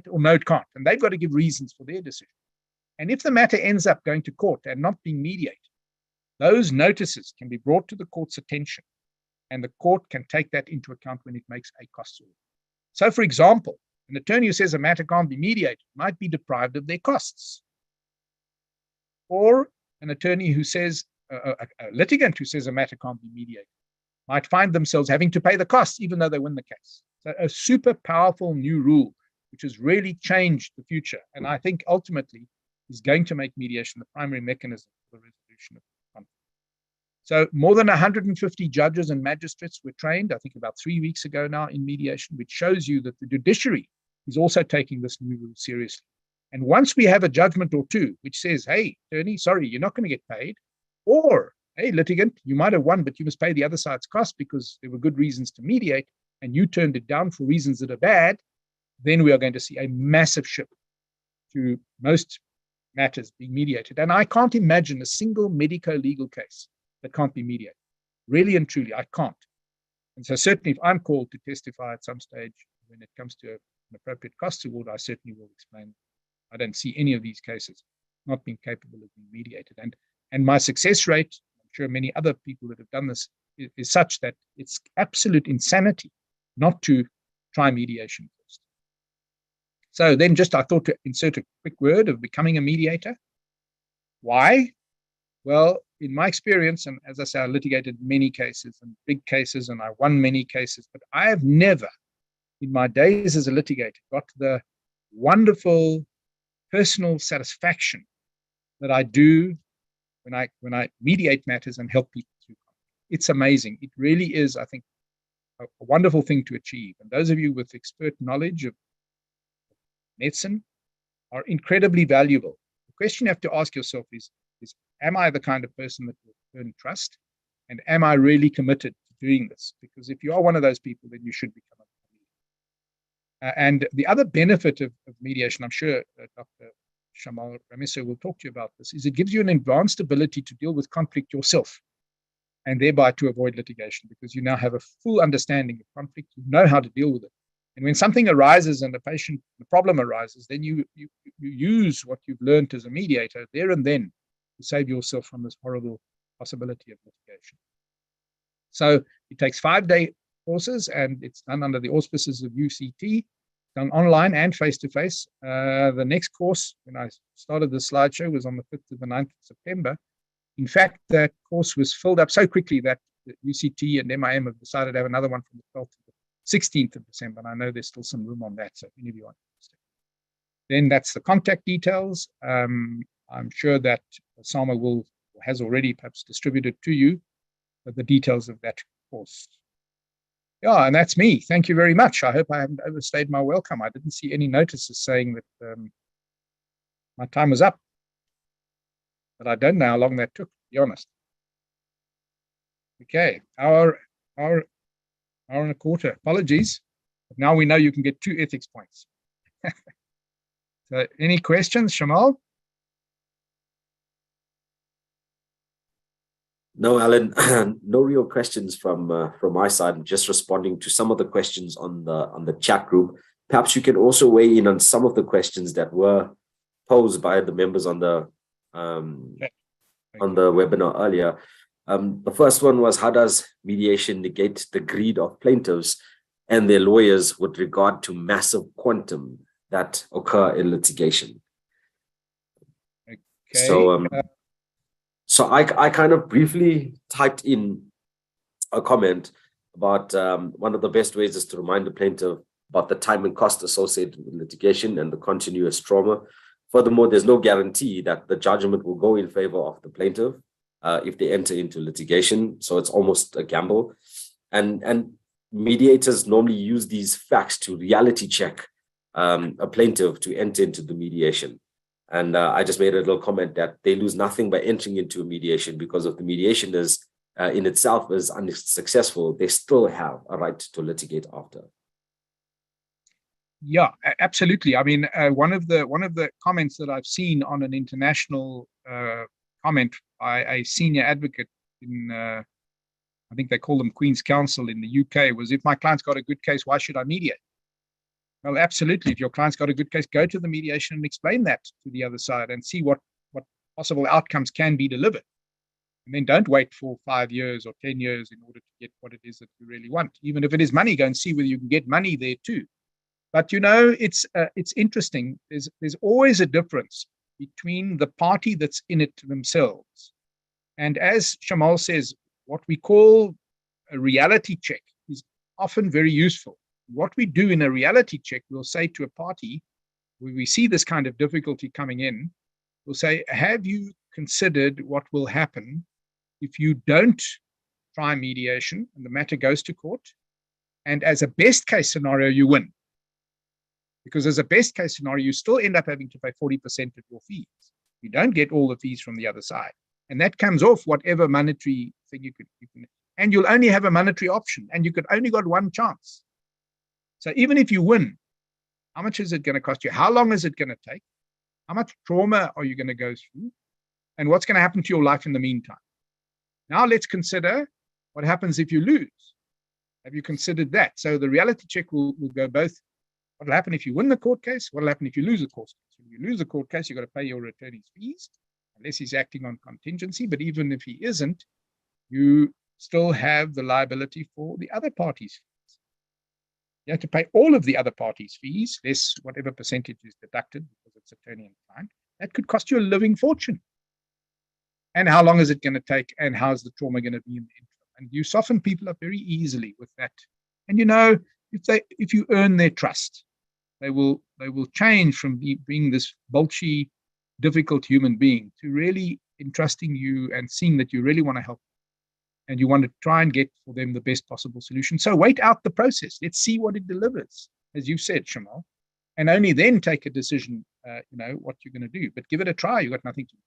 or no, it can't. And they've got to give reasons for their decision. And if the matter ends up going to court and not being mediated, those notices can be brought to the court's attention, and the court can take that into account when it makes a costs order. So, for example, an attorney who says a matter can't be mediated might be deprived of their costs. Or an attorney who says, a litigant who says a matter can't be mediated might find themselves having to pay the costs even though they win the case. So a super powerful new rule, which has really changed the future, and I think ultimately is going to make mediation the primary mechanism for the resolution of conflict. So more than 150 judges and magistrates were trained, I think about 3 weeks ago now, in mediation, which shows you that the judiciary is also taking this new rule seriously. And once we have a judgment or two which says, hey, attorney, sorry, you're not going to get paid, or hey, litigant, you might have won, but you must pay the other side's cost because there were good reasons to mediate, and you turned it down for reasons that are bad, then we are going to see a massive shift to most matters being mediated. And I can't imagine a single medico-legal case that can't be mediated. Really and truly, I can't. And so certainly if I'm called to testify at some stage when it comes to an appropriate cost award, I certainly will explain. I don't see any of these cases not being capable of being mediated. And my success rate, I'm sure many other people that have done this, is such that it's absolute insanity not to try mediation first. So then I thought to insert a quick word of becoming a mediator. Why? Well, in my experience, and as I say, I litigated many cases and big cases, and I won many cases, but I have never, in my days as a litigator, got the wonderful personal satisfaction that I do when I mediate matters and help people through conflict. It's amazing. It really is, I think, a wonderful thing to achieve. And those of you with expert knowledge of medicine are incredibly valuable. The question you have to ask yourself is am I the kind of person that will earn trust? And am I really committed to doing this? Because if you are one of those people, then you should become a mediator. And the other benefit of mediation, I'm sure Dr. Shamal Ramiso will talk to you about this, is it gives you an advanced ability to deal with conflict yourself, and thereby to avoid litigation, because you now have a full understanding of conflict, you know how to deal with it, And when something arises and the problem arises, then you use what you've learned as a mediator there and then to save yourself from this horrible possibility of litigation. So it takes 5-day courses, and it's done under the auspices of UCT, done online and face-to-face. The next course, when I started the slideshow, was on the 5th to the 9th of September. In fact, that course was filled up so quickly that the UCT and MIM have decided to have another one from the 12th to the 16th of December. And I know there's still some room on that, so if any of you are interested. Then that's the contact details. I'm sure that Sama has already perhaps distributed to you the details of that course. Yeah, and that's me. Thank you very much. I hope I haven't overstayed my welcome. I didn't see any notices saying that my time was up. But I don't know how long that took, to be honest. Okay, hour and a quarter. Apologies. But now we know you can get 2 ethics points. So any questions, Shamal? No, Alan, no real questions from my side. I'm just responding to some of the questions on the chat group. Perhaps you can also weigh in on some of the questions that were posed by the members on the webinar earlier. The first one was, how does mediation negate the greed of plaintiffs and their lawyers with regard to massive quantum that occur in litigation? Okay. So I kind of briefly typed in a comment about one of the best ways is to remind the plaintiff about the time and cost associated with litigation and the continuous trauma. Furthermore, there's no guarantee that the judgment will go in favor of the plaintiff if they enter into litigation. So it's almost a gamble. And mediators normally use these facts to reality check a plaintiff to enter into the mediation. And I just made a little comment that they lose nothing by entering into a mediation, because if the mediation is in itself is unsuccessful, they still have a right to litigate after. Yeah, absolutely. I mean, one of the comments that I've seen on an international comment by a senior advocate in, I think they call them Queen's Counsel in the UK, was, if my client's got a good case, why should I mediate? Well, absolutely. If your client's got a good case, go to the mediation and explain that to the other side and see what possible outcomes can be delivered. And then don't wait for 5 years or 10 years in order to get what it is that you really want. Even if it is money, go and see whether you can get money there too. But you know, it's interesting. There's always a difference between the party that's in it themselves. And as Shamal says, what we call a reality check is often very useful. What we do in a reality check, we'll say to a party, when we see this kind of difficulty coming in, we'll say, have you considered what will happen if you don't try mediation and the matter goes to court? And as a best case scenario, you win. Because as a best case scenario, you still end up having to pay 40% of your fees. You don't get all the fees from the other side. And that comes off whatever monetary thing you can, and you'll only have a monetary option, and you could only got one chance. So even if you win, how much is it going to cost you? How long is it going to take? How much trauma are you going to go through? And what's going to happen to your life in the meantime? Now let's consider what happens if you lose. Have you considered that? So the reality check will go both. What will happen if you win the court case? What will happen if you lose the court case? When you lose the court case, you've got to pay your attorney's fees, unless he's acting on contingency. But even if he isn't, you still have the liability for the other party's fees. You have to pay all of the other party's fees, less whatever percentage is deducted because it's attorney and client. That could cost you a living fortune. And how long is it going to take? And how's the trauma going to be in the interim? And you soften people up very easily with that. And you know, if you earn their trust, they will change from being this bulgy, difficult human being to really entrusting you and seeing that you really want to help. And you want to try and get for them the best possible solution. So wait out the process. Let's see what it delivers, as you said, Shamal, and only then take a decision, what you're going to do. But give it a try. You've got nothing to do.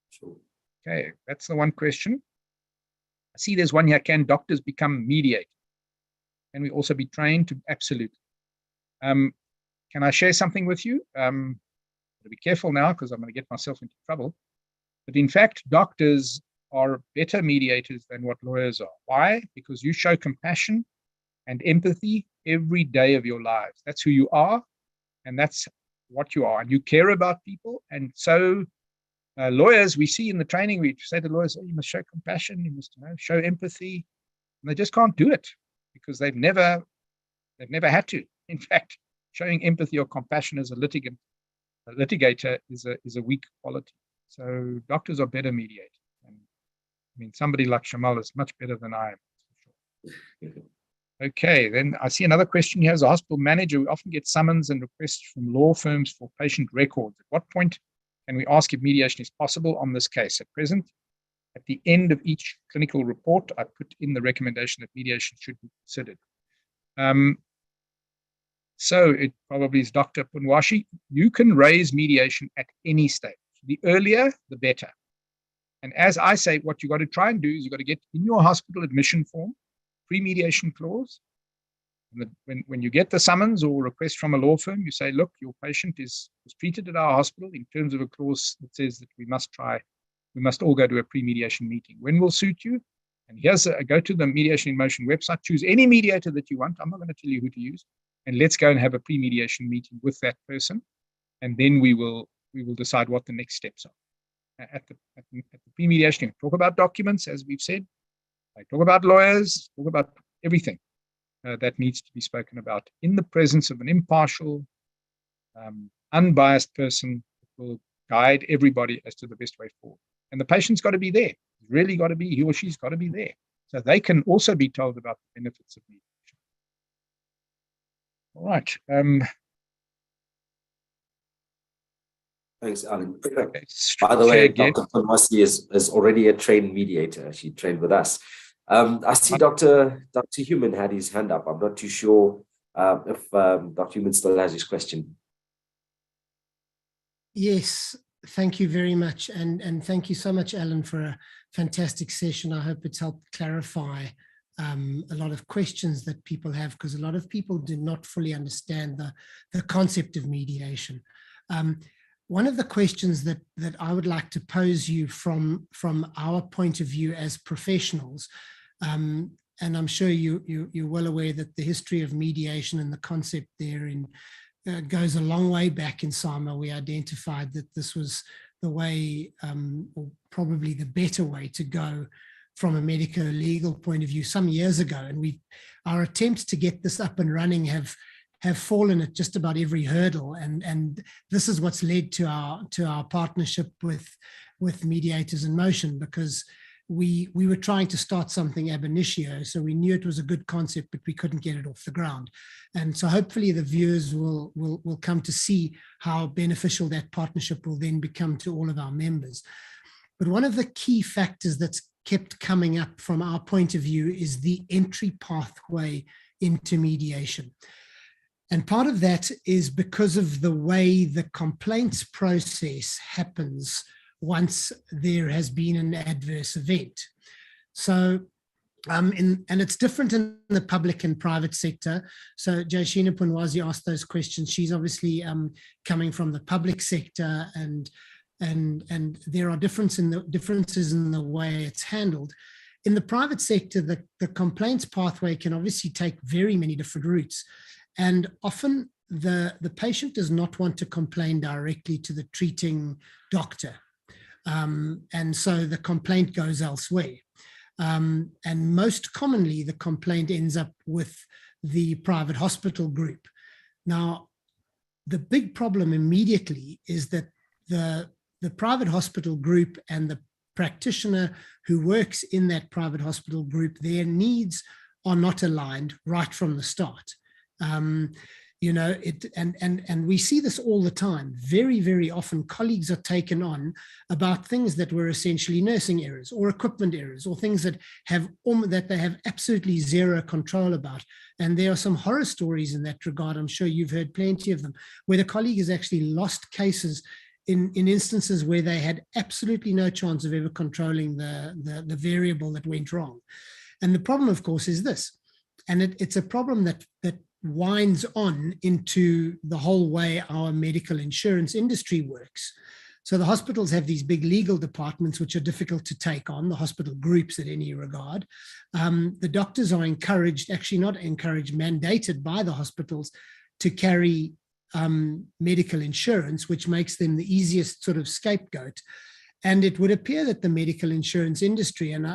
Sure. Okay, that's the one question. I see there's one here. Can doctors become mediators? Can we also be trained to? Absolutely. Can I share something with you? Be careful now because I'm going to get myself into trouble. But in fact, doctors are better mediators than what lawyers are. Why? Because you show compassion and empathy every day of your lives. That's who you are, and that's what you are. And you care about people. And so lawyers, we see in the training, we say to lawyers, oh, you must show compassion, you must show empathy. And they just can't do it because they've never had to. In fact, showing empathy or compassion as a litigator is a weak quality. So doctors are better mediators. And I mean, somebody like Shamal is much better than I am. For sure. Okay, then I see another question here. As a hospital manager, we often get summons and requests from law firms for patient records. At what point can we ask if mediation is possible on this case? At present, at the end of each clinical report, I put in the recommendation that mediation should be considered. So it probably is Dr. Punwashi. You can raise mediation at any stage. The earlier, the better. And as I say, what you got to try and do is you got to get in your hospital admission form, pre-mediation clause. And when you get the summons or request from a law firm, you say, look, your patient was treated at our hospital in terms of a clause that says that we must all go to a pre-mediation meeting. When will suit you? And here's go to the Mediation in Motion website, choose any mediator that you want. I'm not going to tell you who to use. And let's go and have a pre-mediation meeting with that person. And then we will decide what the next steps are. At the pre-mediation, talk about documents, as we've said. I talk about lawyers, talk about everything that needs to be spoken about in the presence of an impartial, unbiased person who will guide everybody as to the best way forward. And the patient's got to be there. He's really got to be, he or she's got to be there. So they can also be told about the benefits of mediation. All right. Thanks, Alan. Okay. By the way, Dr. Punwashi is already a trained mediator. She trained with us. I see Dr. Human had his hand up. I'm not too sure if Dr. Human still has his question. Yes, thank you very much. And thank you so much, Alan, for a fantastic session. I hope it's helped clarify a lot of questions that people have, because a lot of people do not fully understand the concept of mediation. One of the questions that I would like to pose you from our point of view as professionals, and I'm sure you're well aware that the history of mediation and the concept therein goes a long way back in SAMA. We identified that this was the way, or probably the better way to go from a medical legal point of view some years ago. And our attempts to get this up and running have fallen at just about every hurdle, and this is what's led to our partnership with Mediators in Motion, because we were trying to start something ab initio, so we knew it was a good concept, but we couldn't get it off the ground. And so hopefully the viewers will come to see how beneficial that partnership will then become to all of our members. But one of the key factors that's kept coming up from our point of view is the entry pathway into mediation. And part of that is because of the way the complaints process happens once there has been an adverse event. So, and it's different in the public and private sector. So Jayashina Punwashi asked those questions. She's obviously coming from the public sector, and there are differences in the way it's handled. In the private sector, the complaints pathway can obviously take very many different routes. And often the patient does not want to complain directly to the treating doctor. And so the complaint goes elsewhere. And most commonly, the complaint ends up with the private hospital group. Now, the big problem immediately is that the private hospital group and the practitioner who works in that private hospital group, their needs are not aligned right from the start. You know, and we see this all the time. Very, very often colleagues are taken on about things that were essentially nursing errors or equipment errors or things that they have absolutely zero control about. And there are some horror stories in that regard. I'm sure you've heard plenty of them, where the colleague has actually lost cases in instances where they had absolutely no chance of ever controlling the variable that went wrong. And the problem, of course, is this, and it's a problem that winds on into the whole way our medical insurance industry works. So the hospitals have these big legal departments, which are difficult to take on, the hospital groups at any regard. The doctors are encouraged, actually not encouraged, mandated by the hospitals to carry medical insurance, which makes them the easiest sort of scapegoat. And it would appear that the medical insurance industry, and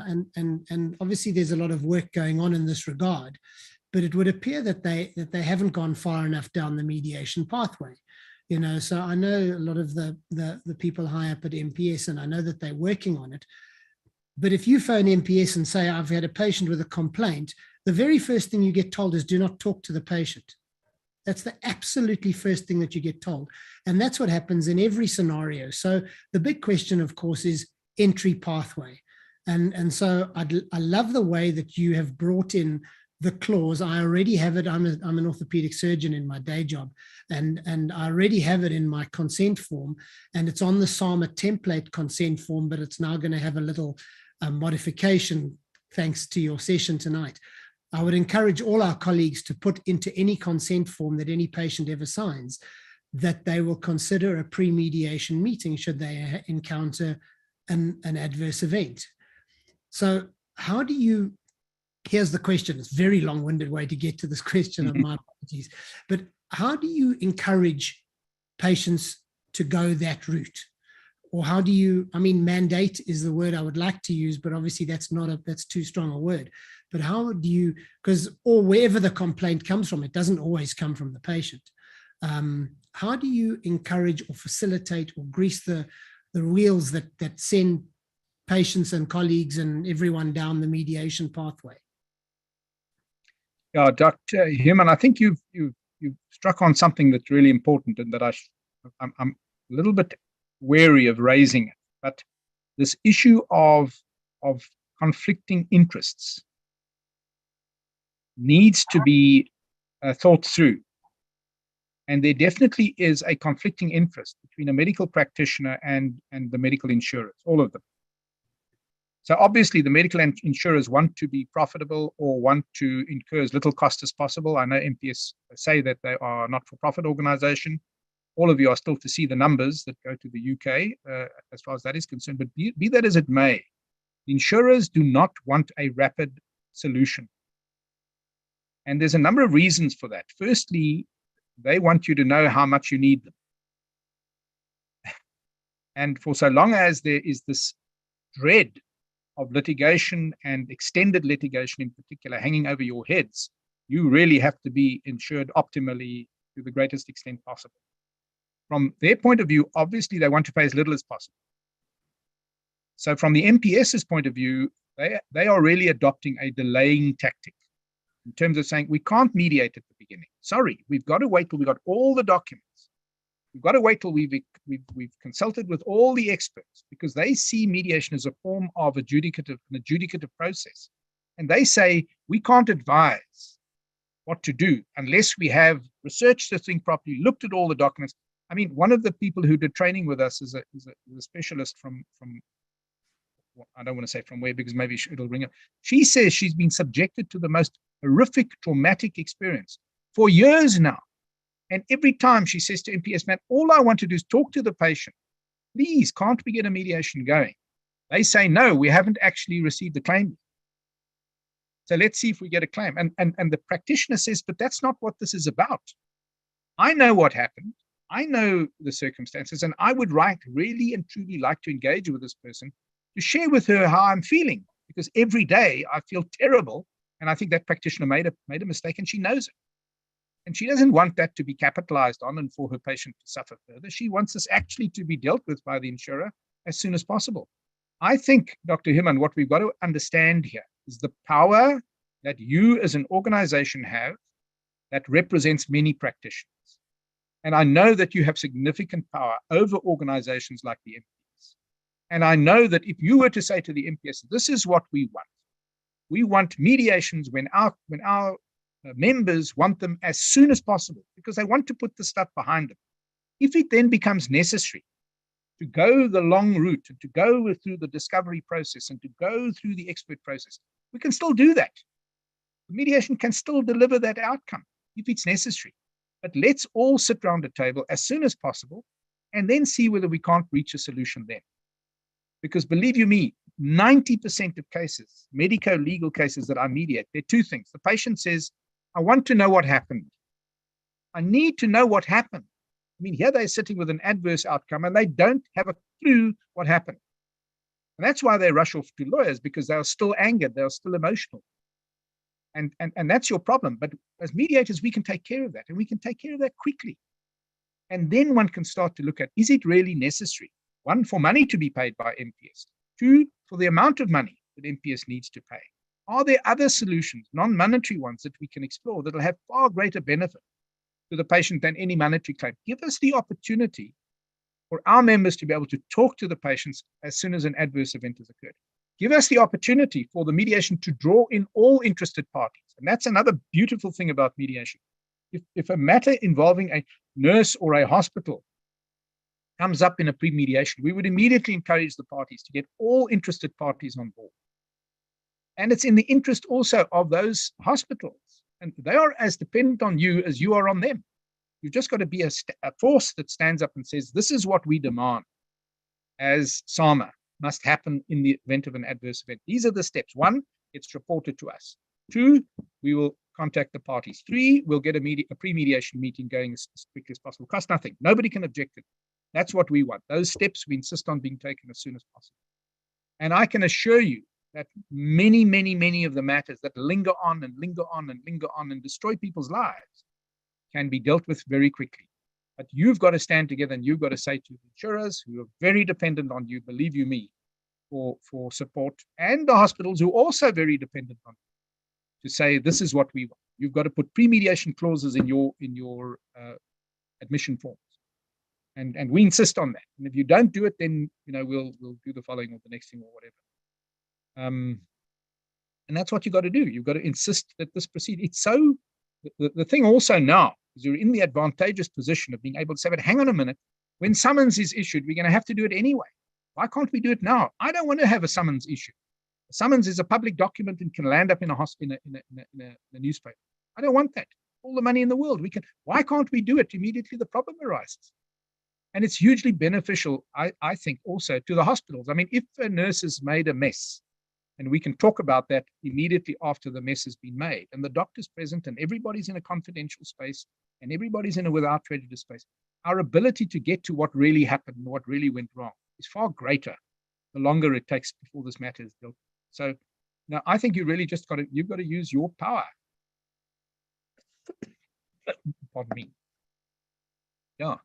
obviously there's a lot of work going on in this regard, but it would appear that they haven't gone far enough down the mediation pathway. You know, so I know a lot of the people high up at MPS, and I know that they're working on it. But if you phone MPS and say, I've had a patient with a complaint, the very first thing you get told is do not talk to the patient. That's the absolutely first thing that you get told. And that's what happens in every scenario. So the big question, of course, is entry pathway. And so I love the way that you have brought in the clause. I already have it. I'm an orthopedic surgeon in my day job, and I already have it in my consent form, and it's on the SAMA template consent form, but it's now going to have a little modification thanks to your session tonight. I would encourage all our colleagues to put into any consent form that any patient ever signs that they will consider a pre-mediation meeting should they encounter an adverse event. So how do you, here's the question, it's a very long-winded way to get to this question, of my apologies, but how do you encourage patients to go that route? Or how do you, I mean, mandate is the word I would like to use, but obviously that's too strong a word. But how do you, or wherever the complaint comes from, it doesn't always come from the patient. How do you encourage or facilitate or grease the wheels that send patients and colleagues and everyone down the mediation pathway? Yeah, Dr. Human, I think you've struck on something that's really important, and that I'm a little bit wary of raising it. But this issue of conflicting interests needs to be thought through. And there definitely is a conflicting interest between a medical practitioner and the medical insurers, all of them. So obviously the medical insurers want to be profitable or want to incur as little cost as possible. I know MPS say that they are a not-for-profit organization. All of you are still to see the numbers that go to the UK as far as that is concerned. But be that as it may, the insurers do not want a rapid solution. And there's a number of reasons for that. Firstly, they want you to know how much you need them. And for so long as there is this dread of litigation and extended litigation in particular hanging over your heads, you really have to be insured optimally to the greatest extent possible. From their point of view, obviously they want to pay as little as possible. So from the MPS's point of view, they are really adopting a delaying tactic in terms of saying, we can't mediate at the beginning. Sorry, we've got to wait till we got all the documents. We've got to wait till we've consulted with all the experts, because they see mediation as a form of an adjudicative process. And they say, we can't advise what to do unless we have researched the thing properly, looked at all the documents. I mean, one of the people who did training with us is a specialist from I don't want to say from where, because maybe it'll ring up. She says she's been subjected to the most horrific, traumatic experience for years now. And every time she says to MPS, man, all I want to do is talk to the patient. Please, can't we get a mediation going? They say, no, we haven't actually received the claim. So let's see if we get a claim. And the practitioner says, but that's not what this is about. I know what happened. I know the circumstances, and I would really and truly like to engage with this person to share with her how I'm feeling, because every day I feel terrible. And I think that practitioner made a mistake, and she knows it. And she doesn't want that to be capitalized on and for her patient to suffer further. She wants this actually to be dealt with by the insurer as soon as possible. I think, Dr. Human, what we've got to understand here is the power that you as an organization have that represents many practitioners. And I know that you have significant power over organizations like the MPS. And I know that if you were to say to the MPS, this is what we want mediations when our members want them as soon as possible, because they want to put the stuff behind them. If it then becomes necessary to go the long route, and to go through the discovery process, and to go through the expert process, we can still do that. The mediation can still deliver that outcome if it's necessary. But let's all sit around the table as soon as possible and then see whether we can't reach a solution then. Because believe you me, 90% of cases, medico-legal cases that I mediate, there are two things. The patient says, I want to know what happened. I need to know what happened. I mean, here they're sitting with an adverse outcome and they don't have a clue what happened. And that's why they rush off to lawyers, because they are still angered, they are still emotional. And that's your problem. But as mediators, we can take care of that, and we can take care of that quickly. And then one can start to look at, is it really necessary? One, for money to be paid by MPS. Two, for the amount of money that MPS needs to pay. Are there other solutions, non-monetary ones, that we can explore that will have far greater benefit to the patient than any monetary claim? Give us the opportunity for our members to be able to talk to the patients as soon as an adverse event has occurred. Give us the opportunity for the mediation to draw in all interested parties. And that's another beautiful thing about mediation. If a matter involving a nurse or a hospital comes up in a pre-mediation, we would immediately encourage the parties to get all interested parties on board. And it's in the interest also of those hospitals. And they are as dependent on you as you are on them. You've just got to be a force that stands up and says, this is what we demand as SAMA must happen in the event of an adverse event. These are the steps. One, it's reported to us. Two, we will contact the parties. Three, we'll get a pre-mediation meeting going as quickly as possible. Cost nothing. Nobody can object to it. That's what we want. Those steps we insist on being taken as soon as possible. And I can assure you that many, many, many of the matters that linger on and linger on and linger on and destroy people's lives can be dealt with very quickly. But you've got to stand together, and you've got to say to the insurers who are very dependent on you, believe you me, for support, and the hospitals who are also very dependent on you, to say, this is what we want. You've got to put pre-mediation clauses in your admission forms. And we insist on that. And if you don't do it, then we'll do the following or the next thing or whatever. And that's what you got to do. You've got to insist that this proceed. It's so the thing also now is you're in the advantageous position of being able to say, but hang on a minute, when summons is issued, we're going to have to do it anyway. Why can't we do it now? I don't want to have a summons issued. A summons is a public document and can land up in a newspaper. I don't want that. All the money in the world. Why can't we do it immediately the problem arises? And it's hugely beneficial, I think, also to the hospitals. I mean, if a nurse has made a mess, and we can talk about that immediately after the mess has been made, and the doctor's present, and everybody's in a confidential space, and everybody's in a without prejudice space, our ability to get to what really happened and what really went wrong is far greater the longer it takes before this matter is dealt with. So now I think you've got to use your power. Pardon me. Yeah.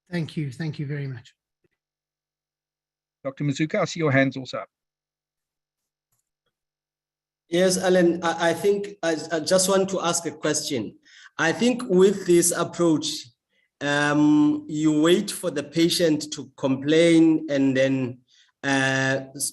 Thank you. Thank you very much. Dr. Mazuka, I see your hands also up. Yes, Alan, I think I just want to ask a question. I think with this approach, you wait for the patient to complain and then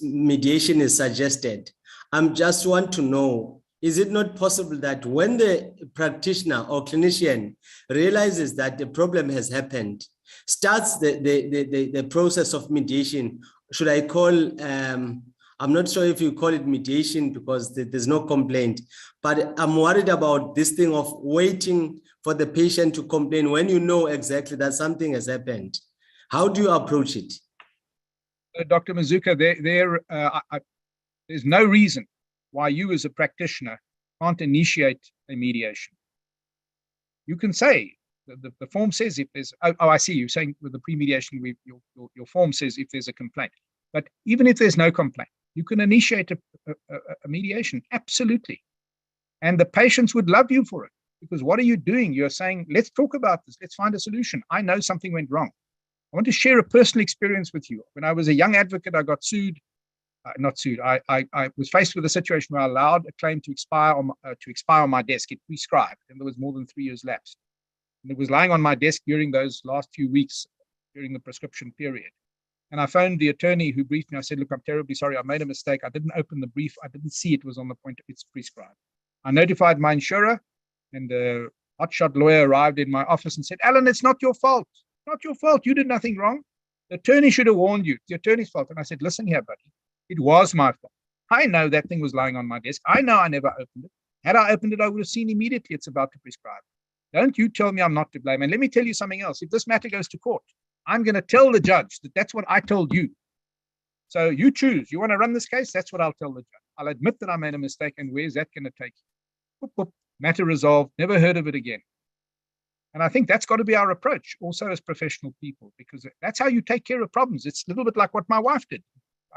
mediation is suggested. I just want to know, is it not possible that when the practitioner or clinician realizes that the problem has happened, starts the process of mediation, should I call, I'm not sure if you call it mediation because there's no complaint, but I'm worried about this thing of waiting for the patient to complain when you know exactly that something has happened. How do you approach it? Dr. Mazuka, there's no reason why you as a practitioner can't initiate a mediation. You can say, the form says if there's, I see you saying with the pre-mediation, your form says if there's a complaint. But even if there's no complaint, you can initiate a mediation, absolutely. And the patients would love you for it, because what are you doing? You're saying, let's talk about this, let's find a solution. I know something went wrong. I want to share a personal experience with you. When I was a young advocate, I got sued. I was faced with a situation where I allowed a claim to expire on my desk. It prescribed, and there was more than 3 years lapsed. And it was lying on my desk during those last few weeks during the prescription period. And I phoned the attorney who briefed me. I said, look, I'm terribly sorry. I made a mistake. I didn't open the brief. I didn't see it was on the point of it's prescribed. I notified my insurer, and a hotshot lawyer arrived in my office and said, Alan, it's not your fault. Not your fault. You did nothing wrong. The attorney should have warned you. It's the attorney's fault. And I said, listen here, buddy. It was my fault. I know that thing was lying on my desk. I know I never opened it. Had I opened it, I would have seen immediately it's about to prescribe. Don't you tell me I'm not to blame. And let me tell you something else. If this matter goes to court, I'm going to tell the judge that that's what I told you. So you choose. You want to run this case? That's what I'll tell the judge. I'll admit that I made a mistake, and where's that going to take you? Boop, boop. Matter resolved. Never heard of it again. And I think that's got to be our approach also as professional people, because that's how you take care of problems. It's a little bit like what my wife did.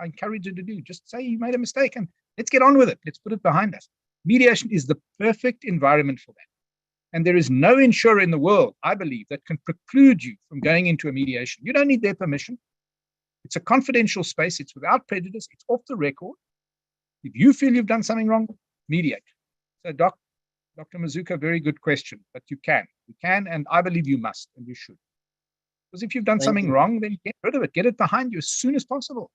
I encourage her to do. Just say you made a mistake and let's get on with it. Let's put it behind us. Mediation is the perfect environment for that. And there is no insurer in the world, I believe, that can preclude you from going into a mediation. You don't need their permission. It's a confidential space. It's without prejudice. It's off the record. If you feel you've done something wrong, mediate. So, Dr. Mazuka, very good question, but you can, and I believe you must, and you should. Because if you've done something wrong, then get rid of it. Get it behind you as soon as possible.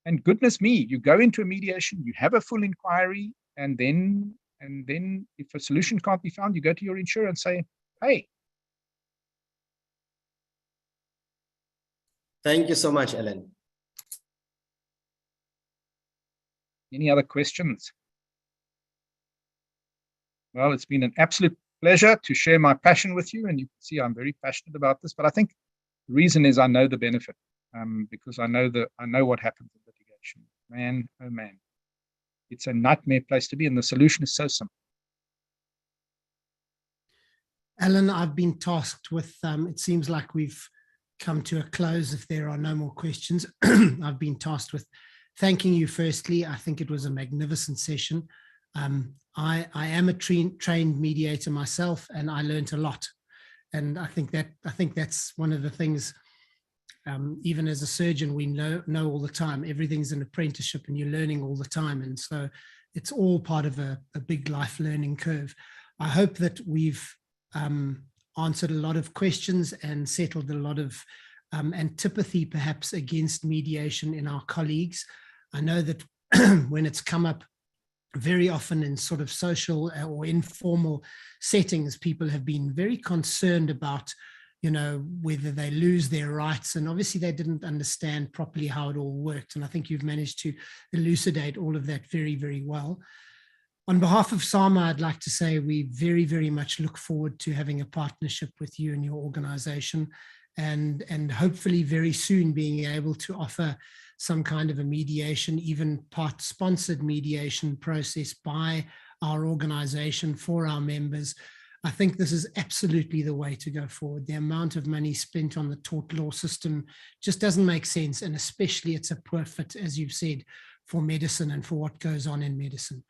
And goodness me, you go into a mediation, you have a full inquiry, and then if a solution can't be found, you go to your insurer and say, hey. Thank you so much, Ellen. Any other questions? Well, it's been an absolute pleasure to share my passion with you. And you can see I'm very passionate about this. But I think the reason is I know the benefit, because I know what happens in litigation. Man, oh man. It's a nightmare place to be, and the solution is so simple. Alan, I've been tasked with, it seems like we've come to a close if there are no more questions. I've been tasked with thanking you firstly. I think it was a magnificent session. I am a trained mediator myself, and I learned a lot. And I think that's one of the things, even as a surgeon, we know all the time, everything's an apprenticeship and you're learning all the time. And so it's all part of a big life learning curve. I hope that we've answered a lot of questions and settled a lot of antipathy perhaps against mediation in our colleagues. I know that when it's come up very often in sort of social or informal settings, people have been very concerned about, whether they lose their rights. And obviously they didn't understand properly how it all worked. And I think you've managed to elucidate all of that very, very well. On behalf of SAMA, I'd like to say we very, very much look forward to having a partnership with you and your organization, and hopefully very soon being able to offer some kind of a mediation, even part-sponsored mediation process by our organization for our members. I think this is absolutely the way to go forward. The amount of money spent on the tort law system just doesn't make sense, and especially it's a poor fit, as you've said, for medicine and for what goes on in medicine.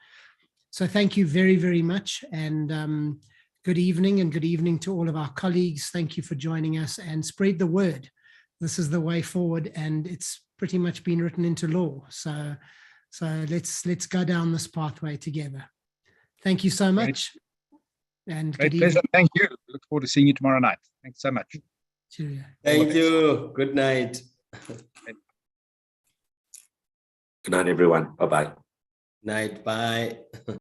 So thank you very, very much, and good evening, and good evening to all of our colleagues. Thank you for joining us, and spread the word. This is the way forward, and it's pretty much been written into law. So let's go down this pathway together. Thank you so much. And great pleasure. Thank you. Look forward to seeing you tomorrow night. Thanks so much. Cheerio. Thank you. Good night. Good night, everyone. Bye-bye. Night. Bye.